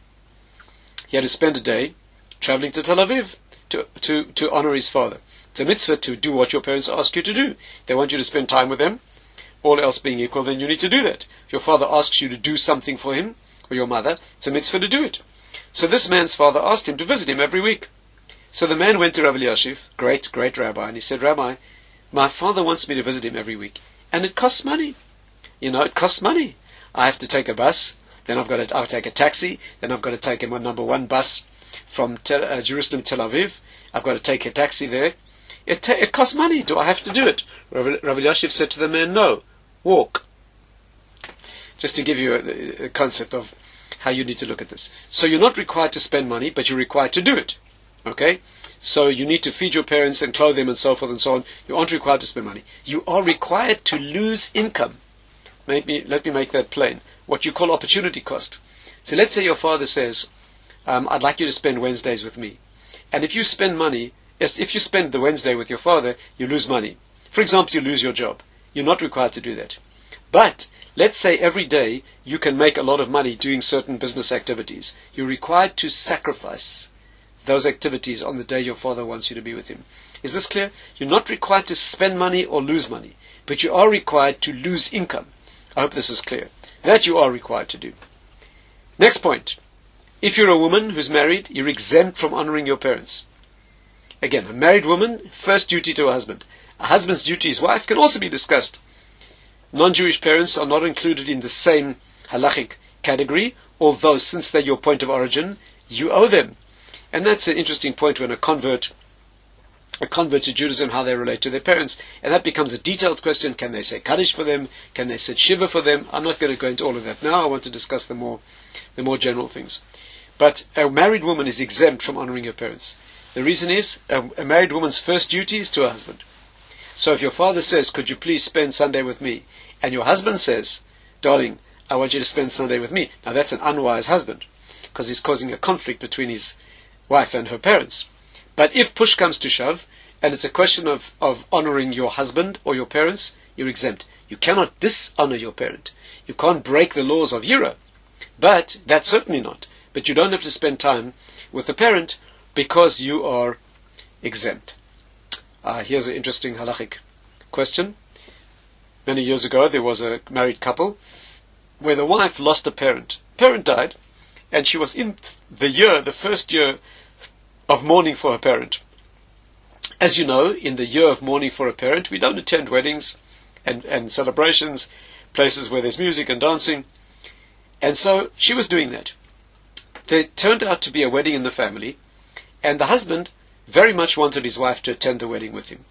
[SPEAKER 2] He had to spend a day traveling to Tel Aviv to honor his father. It's a mitzvah to do what your parents ask you to do. They want you to spend time with them. All else being equal, then you need to do that. If your father asks you to do something for him, or your mother, it's a mitzvah to do it. So this man's father asked him to visit him every week. So the man went to Rabbi Yashiv, great rabbi, and he said, Rabbi, my father wants me to visit him every week, and it costs money. It costs money. I have to take a bus, then I'll take a taxi, then I've got to take a number 1 bus from Jerusalem to Tel Aviv. I've got to take a taxi there. It costs money. Do I have to do it? Rabbi Yashiv said to the man, no, walk. Just to give you a concept of how you need to look at this. So you're not required to spend money, but you're required to do it. Okay? So you need to feed your parents and clothe them and so forth and so on. You aren't required to spend money. You are required to lose income. Let me make that plain. What you call opportunity cost. So let's say your father says, I'd like you to spend Wednesdays with me. And if you spend money, if you spend the Wednesday with your father, you lose money. For example, you lose your job. You're not required to do that. But let's say every day you can make a lot of money doing certain business activities. You're required to sacrifice those activities on the day your father wants you to be with him. Is this clear? You're not required to spend money or lose money, but you are required to lose income. I hope this is clear. That you are required to do. Next point. If you're a woman who's married, you're exempt from honoring your parents. Again, a married woman, first duty to her husband. A husband's duty to his wife can also be discussed. Non-Jewish parents are not included in the same halachic category, although since they're your point of origin, you owe them. And that's an interesting point when a convert to Judaism, how they relate to their parents. And that becomes a detailed question. Can they say Kaddish for them? Can they say Shiva for them? I'm not going to go into all of that now. I want to discuss the more general things. But a married woman is exempt from honoring her parents. The reason is, a married woman's first duty is to her husband. So if your father says, could you please spend Sunday with me? And your husband says, darling, I want you to spend Sunday with me. Now that's an unwise husband, because he's causing a conflict between his wife and her parents. But if push comes to shove, and it's a question of honoring your husband or your parents, you're exempt. You cannot dishonor your parent. You can't break the laws of Yira. But that's certainly not. But you don't have to spend time with the parent because you are exempt. Here's an interesting halachic question. Many years ago, there was a married couple where the wife lost a parent. Parent died, and she was in the first year of mourning for her parent. As you know, in the year of mourning for a parent, we don't attend weddings and celebrations, places where there's music and dancing. And so she was doing that. There turned out to be a wedding in the family, and the husband very much wanted his wife to attend the wedding with him.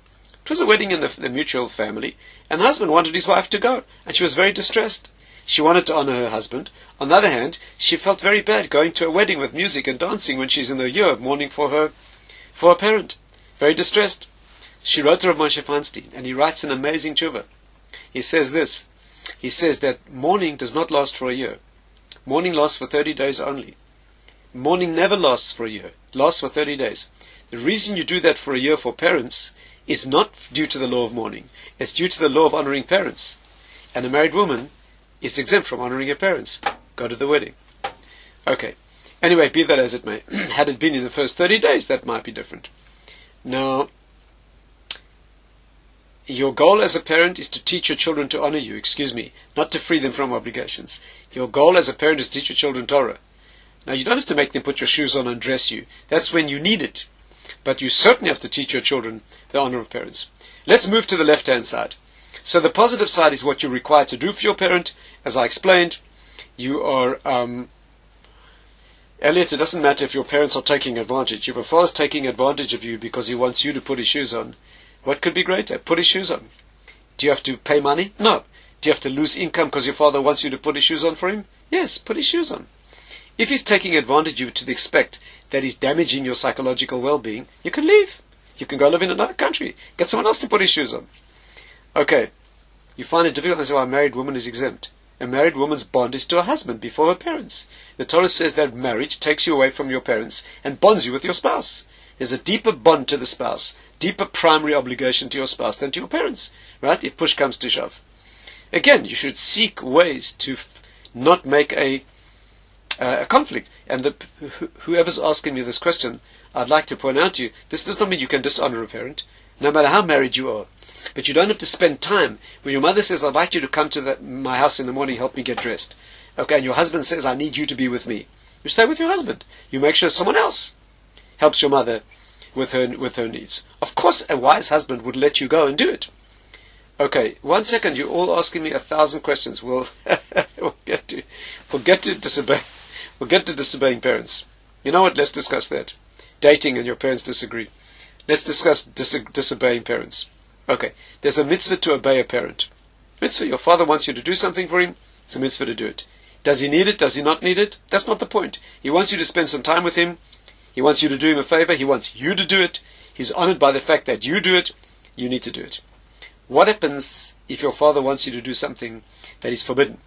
[SPEAKER 2] It was a wedding in the mutual family, and the husband wanted his wife to go, and she was very distressed. She wanted to honor her husband. On the other hand, she felt very bad going to a wedding with music and dancing when she's in the year of mourning for her parent. Very distressed. She wrote to Rav Moshe Feinstein, and he writes an amazing tshuva. He says this. He says that mourning does not last for a year. Mourning lasts for 30 days only. Mourning never lasts for a year. It lasts for 30 days. The reason you do that for a year for parents is not due to the law of mourning. It's due to the law of honoring parents. And a married woman is exempt from honoring her parents. Go to the wedding. Okay. Anyway, be that as it may. Had it been in the first 30 days, that might be different. Now, your goal as a parent is to teach your children to honor you, not to free them from obligations. Your goal as a parent is to teach your children Torah. Now, you don't have to make them put your shoes on and dress you. That's when you need it. But you certainly have to teach your children the honor of parents. Let's move to the left-hand side. So the positive side is what you're required to do for your parent. As I explained, you are... Elliot, it doesn't matter if your parents are taking advantage. If your father's taking advantage of you because he wants you to put his shoes on, what could be greater? Put his shoes on. Do you have to pay money? No. Do you have to lose income because your father wants you to put his shoes on for him? Yes, put his shoes on. If he's taking advantage of you to the extent that he's damaging your psychological well-being, you can leave. You can go live in another country. Get someone else to put his shoes on. Okay. You find it difficult to say, well, a married woman is exempt. A married woman's bond is to her husband before her parents. The Torah says that marriage takes you away from your parents and bonds you with your spouse. There's a deeper bond to the spouse, deeper primary obligation to your spouse than to your parents, right? If push comes to shove. Again, you should seek ways to not make a conflict. And whoever's asking me this question, I'd like to point out to you, this does not mean you can dishonor a parent, no matter how married you are. But you don't have to spend time. When your mother says, I'd like you to come to my house in the morning, help me get dressed. Okay, and your husband says, I need you to be with me. You stay with your husband. You make sure someone else helps your mother with her needs. Of course, a wise husband would let you go and do it. Okay, 1 second. You're all asking me 1,000 questions. We'll get to disobeying parents. You know what? Let's discuss that. Dating and your parents disagree. Let's discuss disobeying parents. Okay, there's a mitzvah to obey a parent. Mitzvah, your father wants you to do something for him, it's a mitzvah to do it. Does he need it? Does he not need it? That's not the point. He wants you to spend some time with him. He wants you to do him a favor. He wants you to do it. He's honored by the fact that you do it. You need to do it. What happens if your father wants you to do something that is forbidden?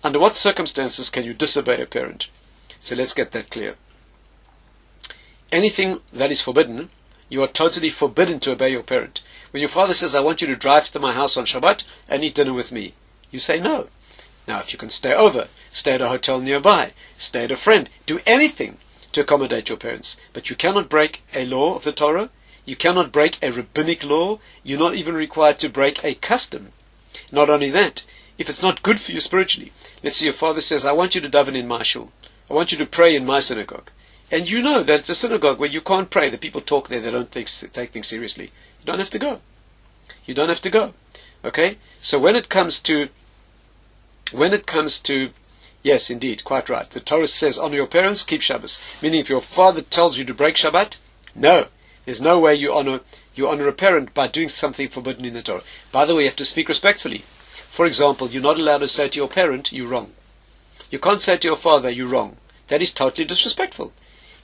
[SPEAKER 2] Under what circumstances can you disobey a parent? So let's get that clear. Anything that is forbidden, you are totally forbidden to obey your parent. When your father says, I want you to drive to my house on Shabbat and eat dinner with me, you say no. Now, if you can stay over, stay at a hotel nearby, stay at a friend, do anything to accommodate your parents. But you cannot break a law of the Torah. You cannot break a rabbinic law. You're not even required to break a custom. Not only that, if it's not good for you spiritually, let's say your father says, I want you to daven in my shul. I want you to pray in my synagogue. And you know that it's a synagogue where you can't pray. The people talk there. They don't take things seriously. You don't have to go. You don't have to go. Okay? So when it comes to, yes, indeed, quite right. The Torah says, honor your parents, keep Shabbos. Meaning if your father tells you to break Shabbat, no. There's no way you honor a parent by doing something forbidden in the Torah. By the way, you have to speak respectfully. For example, you're not allowed to say to your parent, you're wrong. You can't say to your father, you're wrong. That is totally disrespectful.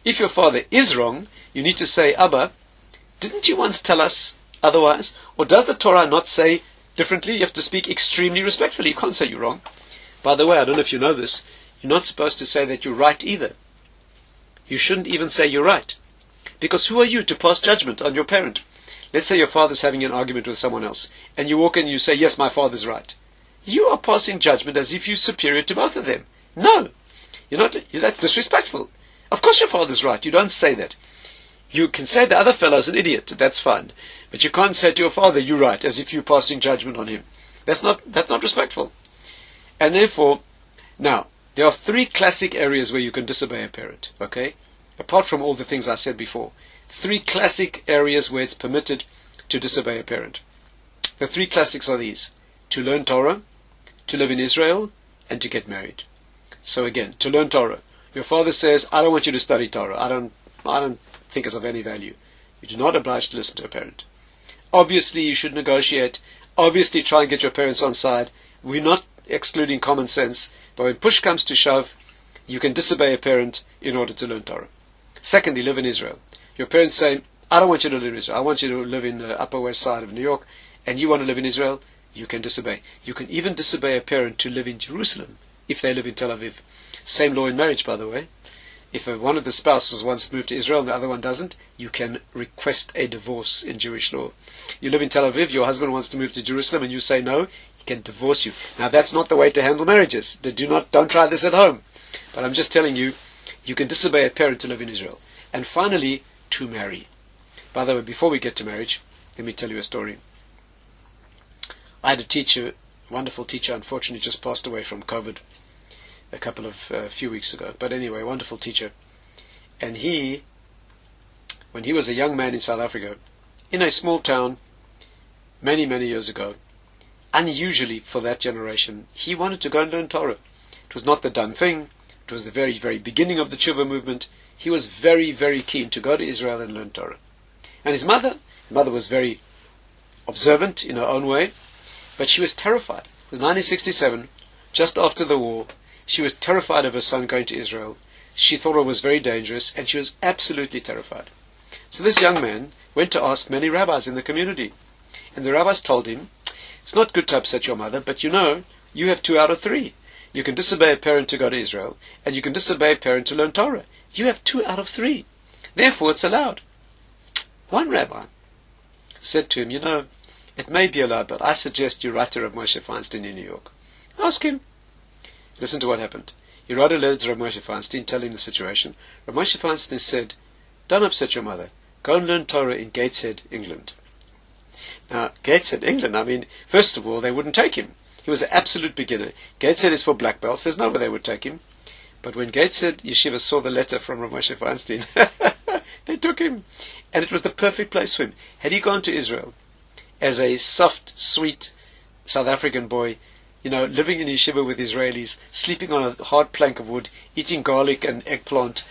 [SPEAKER 2] If your father is wrong, you need to say, Abba, didn't you once tell us otherwise? Or does the Torah not say differently? You have to speak extremely respectfully. You can't say you're wrong. By the way, I don't know if you know this, you're not supposed to say that you're right either. You shouldn't even say you're right. Because who are you to pass judgment on your parent? Let's say your father's having an argument with someone else, and you walk in and you say, yes, my father's right. You are passing judgment as if you're superior to both of them. No. That's disrespectful. Of course your father's right. You don't say that. You can say the other fellow's an idiot. That's fine. But you can't say to your father, you're right, as if you're passing judgment on him. That's not respectful. And therefore, now, there are 3 classic areas where you can disobey a parent. Okay? Apart from all the things I said before. 3 classic areas where it's permitted to disobey a parent. The 3 classics are these: to learn Torah, to live in Israel, and to get married. So again, to learn Torah. Your father says, I don't want you to study Torah. I don't think it's of any value. You do not oblige to listen to a parent. Obviously, you should negotiate. Obviously, try and get your parents on side. We're not excluding common sense, but when push comes to shove, you can disobey a parent in order to learn Torah. Secondly, live in Israel. Your parents say, I don't want you to live in Israel. I want you to live in the Upper West Side of New York, and you want to live in Israel. You can disobey. You can even disobey a parent to live in Jerusalem if they live in Tel Aviv. Same law in marriage, by the way. If one of the spouses wants to move to Israel and the other one doesn't, you can request a divorce in Jewish law. You live in Tel Aviv, your husband wants to move to Jerusalem, and you say no, he can divorce you. Now that's not the way to handle marriages. Don't try this at home. But I'm just telling you, you can disobey a parent to live in Israel. And finally, to marry. By the way, before we get to marriage, let me tell you a story. I had a teacher, wonderful teacher, unfortunately just passed away from COVID a few weeks ago. But anyway, wonderful teacher. And when he was a young man in South Africa, in a small town, many, many years ago, unusually for that generation, he wanted to go and learn Torah. It was not the done thing. It was the very, very beginning of the Tshuva movement. He was very, very keen to go to Israel and learn Torah. And his mother was very observant in her own way, but she was terrified. It was 1967, just after the war. She was terrified of her son going to Israel. She thought it was very dangerous, and she was absolutely terrified. So this young man went to ask many rabbis in the community. And the rabbis told him, it's not good to upset your mother, but you have 2 out of 3. You can disobey a parent to go to Israel, and you can disobey a parent to learn Torah. You have 2 out of 3. Therefore, it's allowed. One rabbi said to him, it may be allowed, but I suggest you write to Rav Moshe Feinstein in New York. Ask him. Listen to what happened. He wrote a letter to Rav Moshe Feinstein telling the situation. Rav Moshe Feinstein said, don't upset your mother. Go and learn Torah in Gateshead, England. Now, Gateshead, England, first of all, they wouldn't take him. He was an absolute beginner. Gateshead is for black belts. There's no way they would take him. But when Gateshead Yeshiva saw the letter from Rav Moshe Feinstein, they took him. And it was the perfect place for him. Had he gone to Israel as a soft, sweet South African boy, living in yeshiva with Israelis, sleeping on a hard plank of wood, eating garlic and eggplant,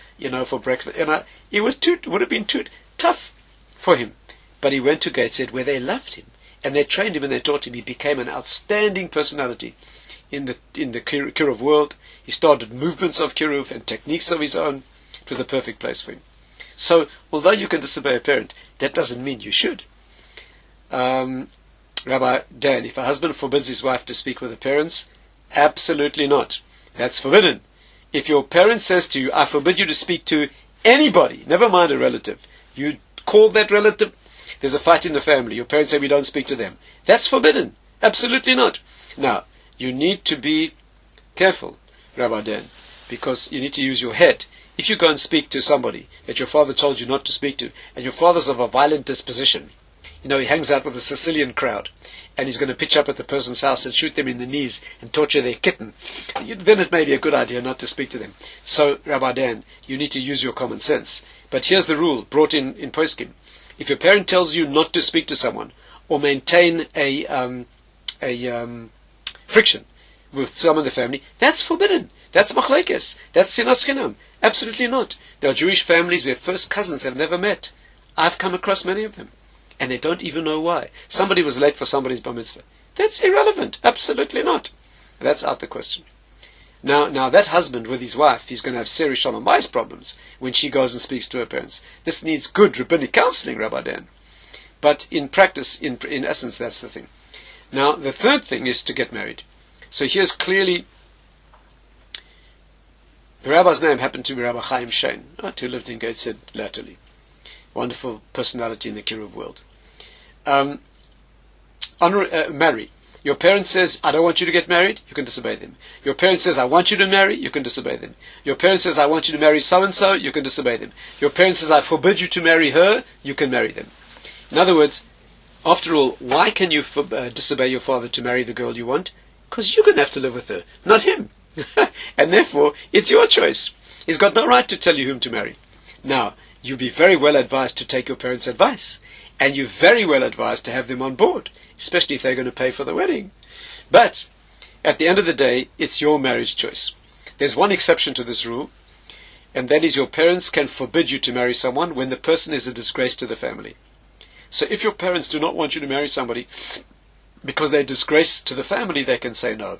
[SPEAKER 2] for breakfast, it would have been too tough for him. But he went to Gateshead where they loved him, and they trained him and they taught him. He became an outstanding personality in the Kiruv world. He started movements of Kiruv and techniques of his own. It was the perfect place for him. So, although you can disobey a parent, that doesn't mean you should. Rabbi Dan, if a husband forbids his wife to speak with her parents, absolutely not. That's forbidden. If your parent says to you, I forbid you to speak to anybody, never mind a relative, you call that relative, there's a fight in the family, your parents say we don't speak to them, that's forbidden. Absolutely not. Now, you need to be careful, Rabbi Dan, because you need to use your head. If you go and speak to somebody that your father told you not to speak to, and your father's of a violent disposition, he hangs out with a Sicilian crowd, and he's going to pitch up at the person's house and shoot them in the knees and torture their kitten, then it may be a good idea not to speak to them. So, Rabbi Dan, you need to use your common sense. But here's the rule brought in Poskim. If your parent tells you not to speak to someone, or maintain a friction with someone in the family, that's forbidden. That's machlekes. That's sinas chinam. Absolutely not. There are Jewish families where first cousins have never met. I've come across many of them. And they don't even know why. Somebody was late for somebody's bar mitzvah. That's irrelevant. Absolutely not. That's out the question. Now that husband with his wife, he's going to have serious shalom bayis problems when she goes and speaks to her parents. This needs good rabbinic counseling, Rabbi Dan. But in practice, in essence, that's the thing. Now, the third thing is to get married. So here's clearly, the rabbi's name happened to be Rabbi Chaim Shein, who lived in Gateshead latterly. Wonderful personality in the Kiruv world. Marry. Your parent says, I don't want you to get married, you can disobey them. Your parent says, I want you to marry, you can disobey them. Your parent says, I want you to marry so-and-so, you can disobey them. Your parent says, I forbid you to marry her, you can marry them. In other words, after all, why can you disobey your father to marry the girl you want? Because you're going to have to live with her, not him. And therefore, it's your choice. He's got no right to tell you whom to marry. Now, you'll be very well advised to take your parents' advice. And you're very well advised to have them on board, especially if they're going to pay for the wedding. But, at the end of the day, it's your marriage choice. There's one exception to this rule, and that is your parents can forbid you to marry someone when the person is a disgrace to the family. So if your parents do not want you to marry somebody because they're a disgrace to the family, they can say no.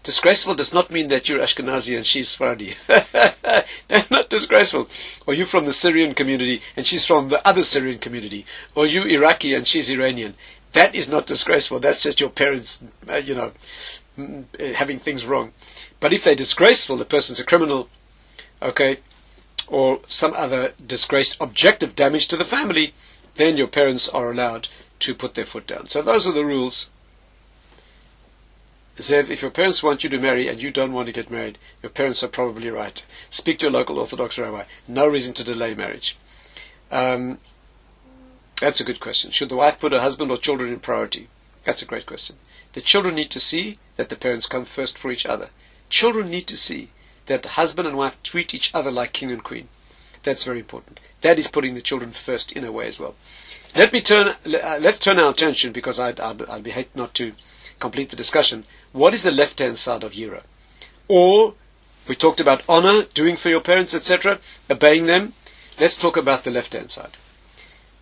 [SPEAKER 2] Disgraceful does not mean that you're Ashkenazi and she's Sephardi. That's not disgraceful. Or you're from the Syrian community and she's from the other Syrian community. Or you Iraqi and she's Iranian. That is not disgraceful. That's just your parents, having things wrong. But if they're disgraceful, the person's a criminal, okay, or some other disgraced objective damage to the family, then your parents are allowed to put their foot down. So those are the rules. Zev, if your parents want you to marry and you don't want to get married, your parents are probably right. Speak to a local Orthodox rabbi. No reason to delay marriage. That's a good question. Should the wife put her husband or children in priority? That's a great question. The children need to see that the parents come first for each other. Children need to see that the husband and wife treat each other like king and queen. That's very important. That is putting the children first in a way as well. Let's turn our attention, because I'd be hate not to complete the discussion. What is the left-hand side of Yira? Or, we talked about honor, doing for your parents, etc., obeying them. Let's talk about the left-hand side.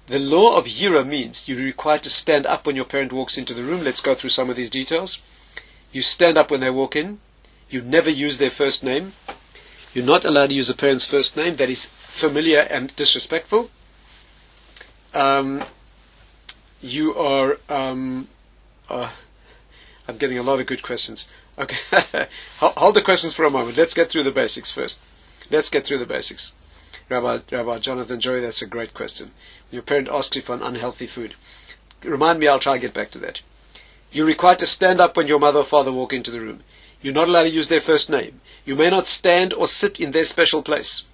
[SPEAKER 2] The law of Yira means you're required to stand up when your parent walks into the room. Let's go through some of these details. You stand up when they walk in. You never use their first name. You're not allowed to use a parent's first name. That is familiar and disrespectful. You are... I'm getting a lot of good questions. Okay, hold the questions for a moment. Let's get through the basics first. Let's get through the basics. Rabbi Jonathan Joy, that's a great question. When your parent asks you for an unhealthy food, remind me, I'll try and get back to that. You're required to stand up when your mother or father walk into the room. You're not allowed to use their first name. You may not stand or sit in their special place.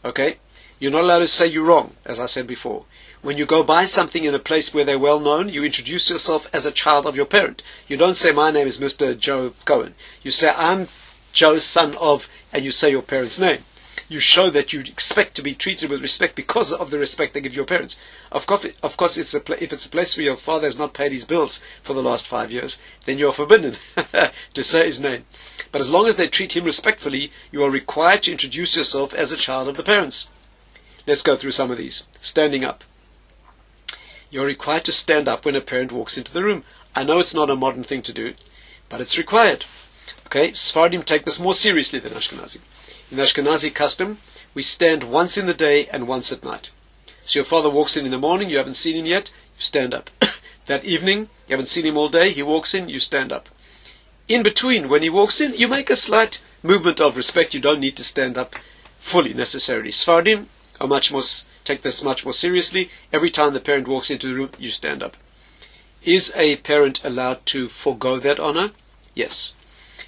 [SPEAKER 2] Okay? You're not allowed to say you're wrong, as I said before. When you go buy something in a place where they're well known, you introduce yourself as a child of your parent. You don't say, my name is Mr. Joe Cohen. You say, I'm Joe's son of, and you say your parent's name. You show that you expect to be treated with respect because of the respect they give your parents. Of course, if it's a place where your father has not paid his bills for the last 5 years, then you are forbidden to say his name. But as long as they treat him respectfully, you are required to introduce yourself as a child of the parents. Let's go through some of these. Standing up. You're required to stand up when a parent walks into the room. I know it's not a modern thing to do, but it's required. Okay, Sephardim take this more seriously than Ashkenazi. In the Ashkenazi custom, we stand once in the day and once at night. So your father walks in the morning, you haven't seen him yet, you stand up. That evening, you haven't seen him all day, he walks in, you stand up. In between, when he walks in, you make a slight movement of respect. You don't need to stand up fully necessarily. Sephardim are take this much more seriously. Every time the parent walks into the room, you stand up. Is a parent allowed to forego that honor? Yes.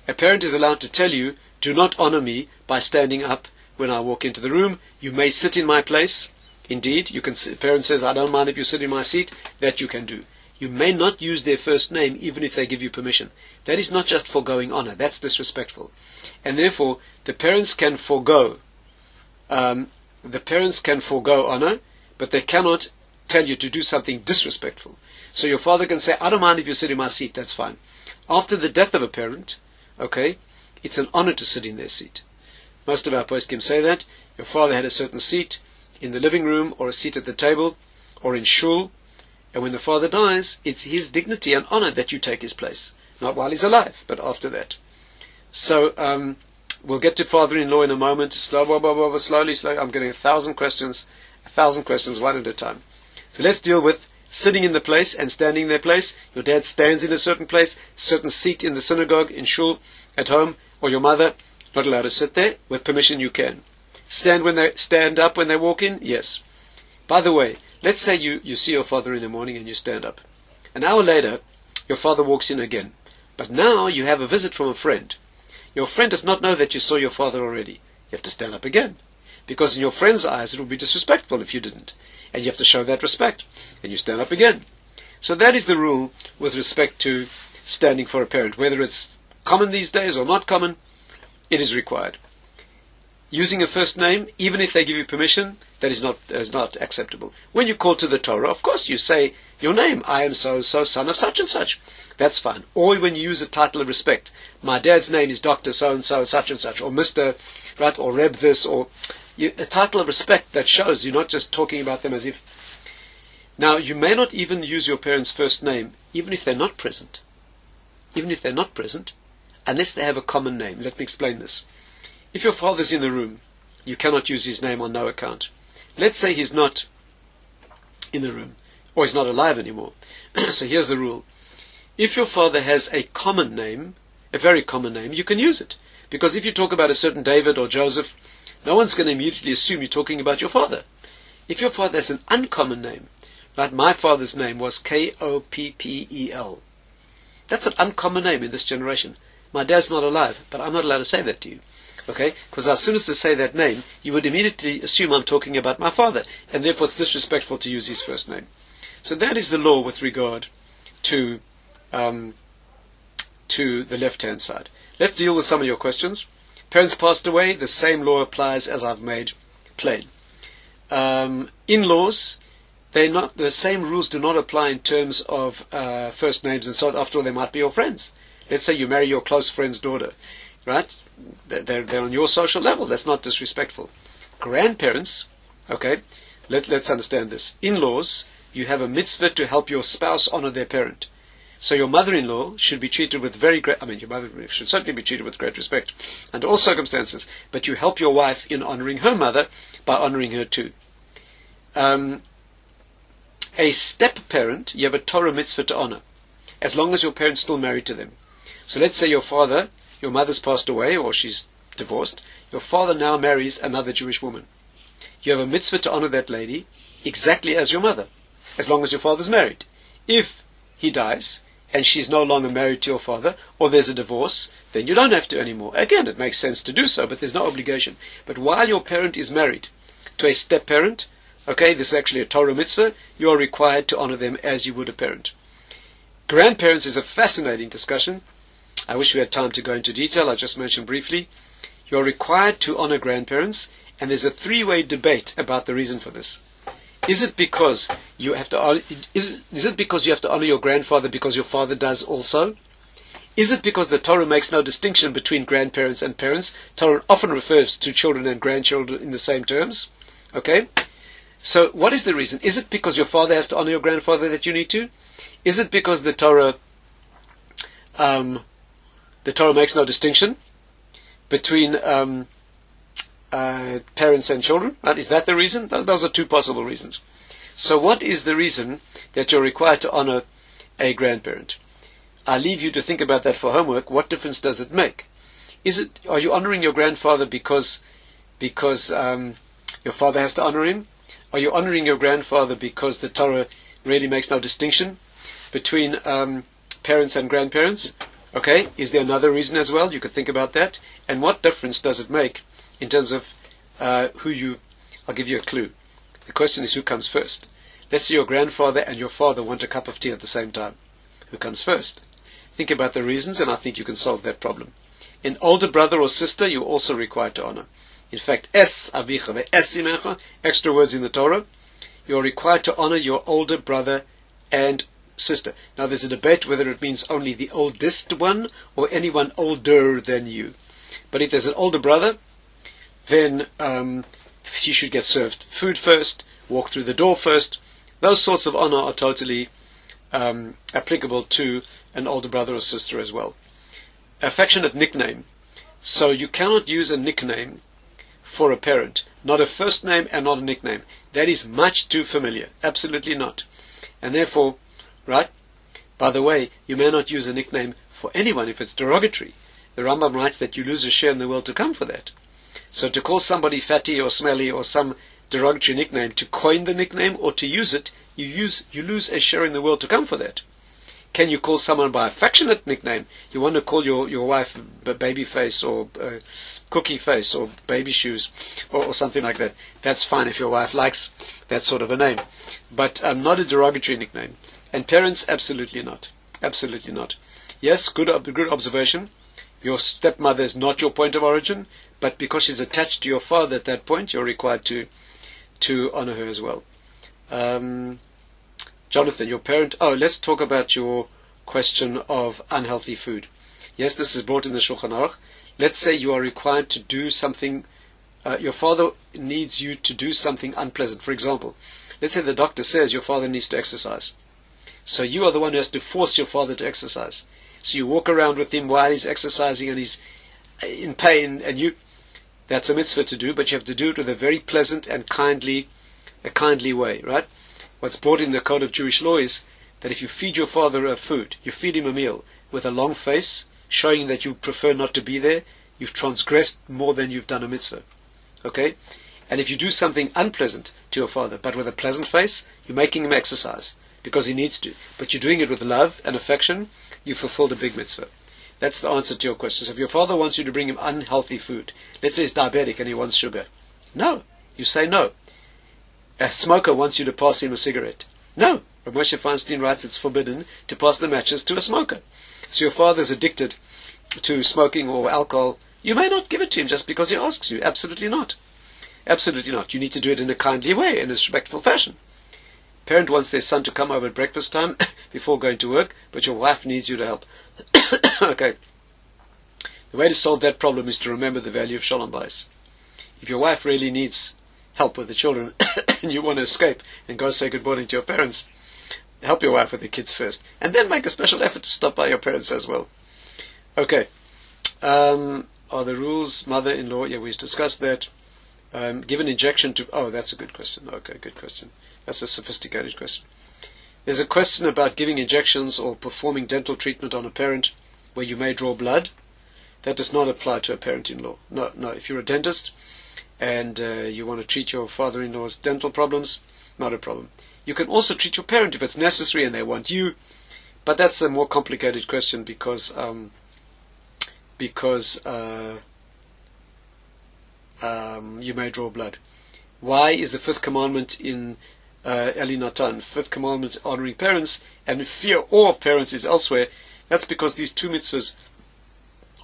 [SPEAKER 2] A parent is allowed to tell you, do not honor me by standing up when I walk into the room. You may sit in my place. Indeed, you can. Parent says, I don't mind if you sit in my seat. That you can do. You may not use their first name even if they give you permission. That is not just foregoing honor. That's disrespectful. And therefore, the parents can forego honor, but they cannot tell you to do something disrespectful. So your father can say, I don't mind if you sit in my seat, that's fine. After the death of a parent, okay, it's an honor to sit in their seat. Most of our poskim say that. Your father had a certain seat in the living room, or a seat at the table, or in shul, and when the father dies, it's his dignity and honor that you take his place. Not while he's alive, but after that. So, we'll get to father-in-law in a moment. Slowly. I'm getting 1,000 questions one at a time. So let's deal with sitting in the place and standing in their place. Your dad stands in a certain place, certain seat in the synagogue, in shul, at home, or your mother, not allowed to sit there. With permission you can. Stand up when they walk in? Yes. By the way, let's say you see your father in the morning and you stand up. An hour later, your father walks in again. But now you have a visit from a friend. Your friend does not know that you saw your father already. You have to stand up again. Because in your friend's eyes it would be disrespectful if you didn't. And you have to show that respect. And you stand up again. So that is the rule with respect to standing for a parent. Whether it's common these days or not common, it is required. Using a first name, even if they give you permission, that is not acceptable. When you call to the Torah, of course you say your name. I am so-and-so, son of such and such. That's fine. Or when you use a title of respect. My dad's name is Dr. so-and-so, such and such, or Mr., right, or Reb this, or a title of respect that shows you're not just talking about them as if. Now, you may not even use your parents' first name, even if they're not present. Even if they're not present, unless they have a common name. Let me explain this. If your father's in the room, you cannot use his name on no account. Let's say he's not in the room, or he's not alive anymore. So here's the rule. If your father has a common name, a very common name, you can use it. Because if you talk about a certain David or Joseph, no one's going to immediately assume you're talking about your father. If your father has an uncommon name, like my father's name was Koppel. That's an uncommon name in this generation. My dad's not alive, but I'm not allowed to say that to you. Okay? Because as soon as I say that name, you would immediately assume I'm talking about my father, and therefore it's disrespectful to use his first name. So that is the law with regard to the left-hand side. Let's deal with some of your questions. Parents passed away, the same law applies as I've made plain. In-laws, the same rules do not apply in terms of first names and so on. After all, they might be your friends. Let's say you marry your close friend's daughter, right? They're on your social level. That's not disrespectful. Grandparents, okay, let's understand this. In-laws, you have a mitzvah to help your spouse honor their parent. So your mother-in-law should be treated with your mother should certainly be treated with great respect under all circumstances, but you help your wife in honoring her mother by honoring her too. A step-parent, you have a Torah mitzvah to honor, as long as your parent's still married to them. So let's say your mother's passed away, or she's divorced, your father now marries another Jewish woman. You have a mitzvah to honor that lady exactly as your mother, as long as your father's married. If he dies, and she's no longer married to your father, or there's a divorce, then you don't have to anymore. Again, it makes sense to do so, but there's no obligation. But while your parent is married to a step-parent, okay, this is actually a Torah mitzvah, you are required to honor them as you would a parent. Grandparents is a fascinating discussion. I wish we had time to go into detail. I just mentioned briefly. You're required to honor grandparents, and there's a three-way debate about the reason for this. Is it because you have to honor, is it because you have to honor your grandfather because your father does also? Is it because the Torah makes no distinction between grandparents and parents? Torah often refers to children and grandchildren in the same terms. Okay? So what is the reason? Is it because your father has to honor your grandfather that you need to? Is it because the Torah makes no distinction between parents and children? Right? Is that the reason? Those are two possible reasons. So what is the reason that you're required to honor a grandparent? I leave you to think about that for homework. What difference does it make? Are you honoring your grandfather because your father has to honor him? Are you honoring your grandfather because the Torah really makes no distinction between parents and grandparents? Okay, is there another reason as well? You could think about that. And what difference does it make in terms of I'll give you a clue. The question is, who comes first? Let's say your grandfather and your father want a cup of tea at the same time. Who comes first? Think about the reasons, and I think you can solve that problem. An older brother or sister, you're also required to honor. In fact, es avicha ve'es imecha, extra words in the Torah, you're required to honor your older brother and sister. Now there's a debate whether it means only the oldest one or anyone older than you. But if there's an older brother, then she should get served food first, walk through the door first. Those sorts of honor are totally applicable to an older brother or sister as well. Affectionate nickname. So you cannot use a nickname for a parent. Not a first name and not a nickname. That is much too familiar. Absolutely not. And therefore, right? By the way, you may not use a nickname for anyone if it's derogatory. The Rambam writes that you lose a share in the world to come for that. So to call somebody fatty or smelly or some derogatory nickname, to coin the nickname or to use it, you lose a share in the world to come for that. Can you call someone by affectionate nickname? You want to call your wife baby face or cookie face or baby shoes or something like that. That's fine if your wife likes that sort of a name. But not a derogatory nickname. And parents, absolutely not. Absolutely not. Yes, good observation. Your stepmother is not your point of origin, but because she's attached to your father at that point, you're required to honor her as well. Jonathan, your parent... Oh, let's talk about your question of unhealthy food. Yes, this is brought in the Shulchan Aruch. Let's say you are required to do something... your father needs you to do something unpleasant. For example, let's say the doctor says your father needs to exercise. So you are the one who has to force your father to exercise. So you walk around with him while he's exercising and he's in pain, and that's a mitzvah to do, but you have to do it with a very pleasant and kindly way, right? What's brought in the code of Jewish law is that if you feed your father a food, you feed him a meal with a long face, showing that you prefer not to be there, you've transgressed more than you've done a mitzvah. Okay? And if you do something unpleasant to your father, but with a pleasant face, you're making him exercise, because he needs to. But you're doing it with love and affection, you fulfilled a big mitzvah. That's the answer to your question. So if your father wants you to bring him unhealthy food, let's say he's diabetic and he wants sugar. No. You say no. A smoker wants you to pass him a cigarette. No. Rabbi Moshe Feinstein writes it's forbidden to pass the matches to a smoker. So your father's addicted to smoking or alcohol. You may not give it to him just because he asks you. Absolutely not. Absolutely not. You need to do it in a kindly way, in a respectful fashion. Parent wants their son to come over at breakfast time before going to work, but your wife needs you to help. Okay. The way to solve that problem is to remember the value of Shalom Bayis. If your wife really needs help with the children and you want to escape and go say good morning to your parents, help your wife with the kids first, and then make a special effort to stop by your parents as well. Okay. Are the rules mother-in-law? Yeah, we discussed that. Give an injection to... Oh, that's a good question. Okay, good question. That's a sophisticated question. There's a question about giving injections or performing dental treatment on a parent where you may draw blood. That does not apply to a parent-in-law. No. If you're a dentist and you want to treat your father-in-law's dental problems, not a problem. You can also treat your parent if it's necessary and they want you, but that's a more complicated question because you may draw blood. Why is the fifth commandment in Eli Natan, fifth commandment honoring parents, and fear awe of parents is elsewhere? That's because these two mitzvahs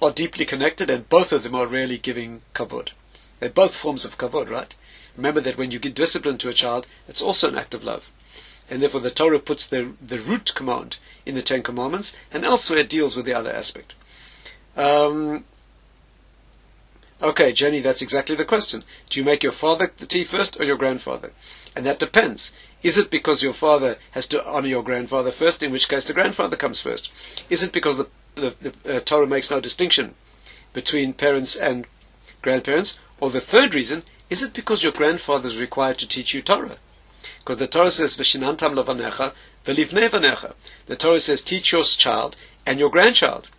[SPEAKER 2] are deeply connected and both of them are really giving kavod. They're both forms of kavod, right? Remember that when you give discipline to a child, it's also an act of love. And therefore the Torah puts the root command in the Ten Commandments, and elsewhere it deals with the other aspect. Okay, Jenny, that's exactly the question. Do you make your father the tea first or your grandfather? And that depends. Is it because your father has to honor your grandfather first, in which case the grandfather comes first? Is it because the Torah makes no distinction between parents and grandparents? Or the third reason, is it because your grandfather is required to teach you Torah? Because the Torah says, V'shinantam levanecha v'livnei vanecha. The Torah says, teach your child and your grandchild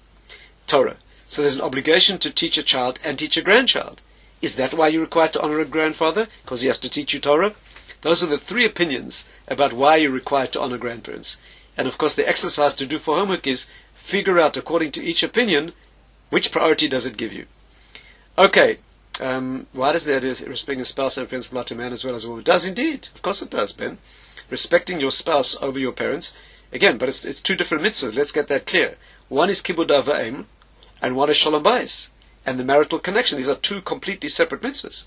[SPEAKER 2] Torah. So there's an obligation to teach a child and teach a grandchild. Is that why you're required to honor a grandfather? Because he has to teach you Torah? Those are the three opinions about why you're required to honor grandparents. And of course the exercise to do for homework is figure out, according to each opinion, which priority does it give you. Okay, why does the idea of respecting a spouse over parents apply to a man as well as a woman? It does indeed. Of course it does, Ben. Respecting your spouse over your parents. Again, but it's two different mitzvahs. Let's get that clear. One is kibud av va'em, and one is shalom bayis, and the marital connection. These are two completely separate mitzvahs,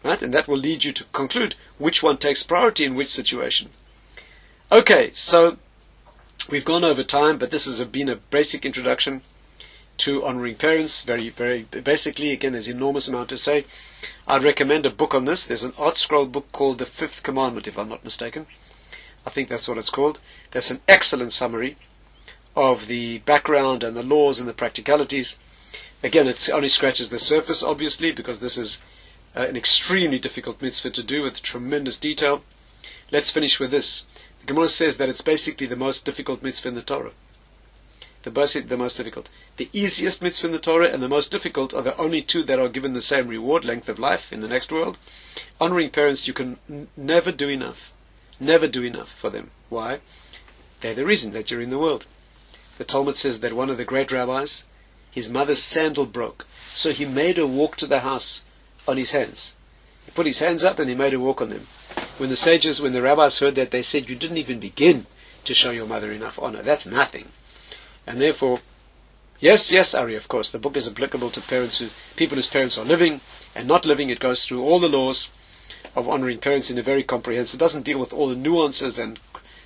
[SPEAKER 2] right? And that will lead you to conclude which one takes priority in which situation. Okay, so we've gone over time, but this has been a basic introduction to honoring parents. Very, very basically. Again, there's enormous amount to say. I'd recommend a book on this. There's an art scroll book called The Fifth Commandment, if I'm not mistaken. I think that's what it's called. That's an excellent summary of the background and the laws and the practicalities. Again, it only scratches the surface, obviously, because this is an extremely difficult mitzvah to do with tremendous detail. Let's finish with this. The Gemara says that it's basically the most difficult mitzvah in the Torah. The most difficult. The easiest mitzvah in the Torah and the most difficult are the only two that are given the same reward, length of life in the next world. Honoring parents, you can never do enough. Never do enough for them. Why? They're the reason that you're in the world. The Talmud says that one of the great rabbis, his mother's sandal broke, so he made her walk to the house on his hands. He put his hands up and he made her walk on them. When the rabbis heard that, they said, you didn't even begin to show your mother enough honor. That's nothing. And therefore, yes, Ari, of course, the book is applicable to people whose parents are living and not living. It goes through all the laws of honoring parents in a very comprehensive. It doesn't deal with all the nuances and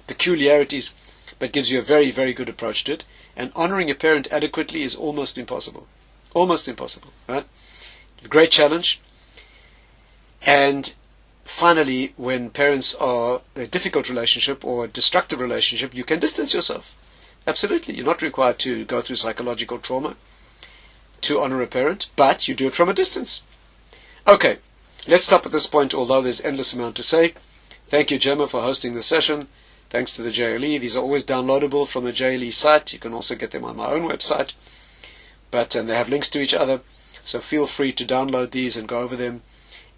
[SPEAKER 2] peculiarities, but gives you a very, very good approach to it. And honoring a parent adequately is almost impossible. Almost impossible, right? A great challenge. And finally, when parents are a difficult relationship or a destructive relationship, you can distance yourself. Absolutely. You're not required to go through psychological trauma to honor a parent, but you do it from a distance. Okay, let's stop at this point, although there's endless amount to say. Thank you, Gemma, for hosting this session. Thanks to the JLE. These are always downloadable from the JLE site. You can also get them on my own website. And they have links to each other. So feel free to download these and go over them.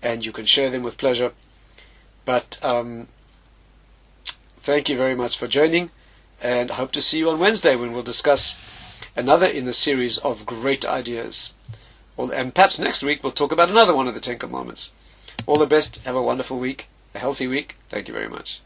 [SPEAKER 2] And you can share them with pleasure. But thank you very much for joining. And I hope to see you on Wednesday when we'll discuss another in the series of great ideas. And perhaps next week we'll talk about another one of the Ten Commandments. All the best. Have a wonderful week. A healthy week. Thank you very much.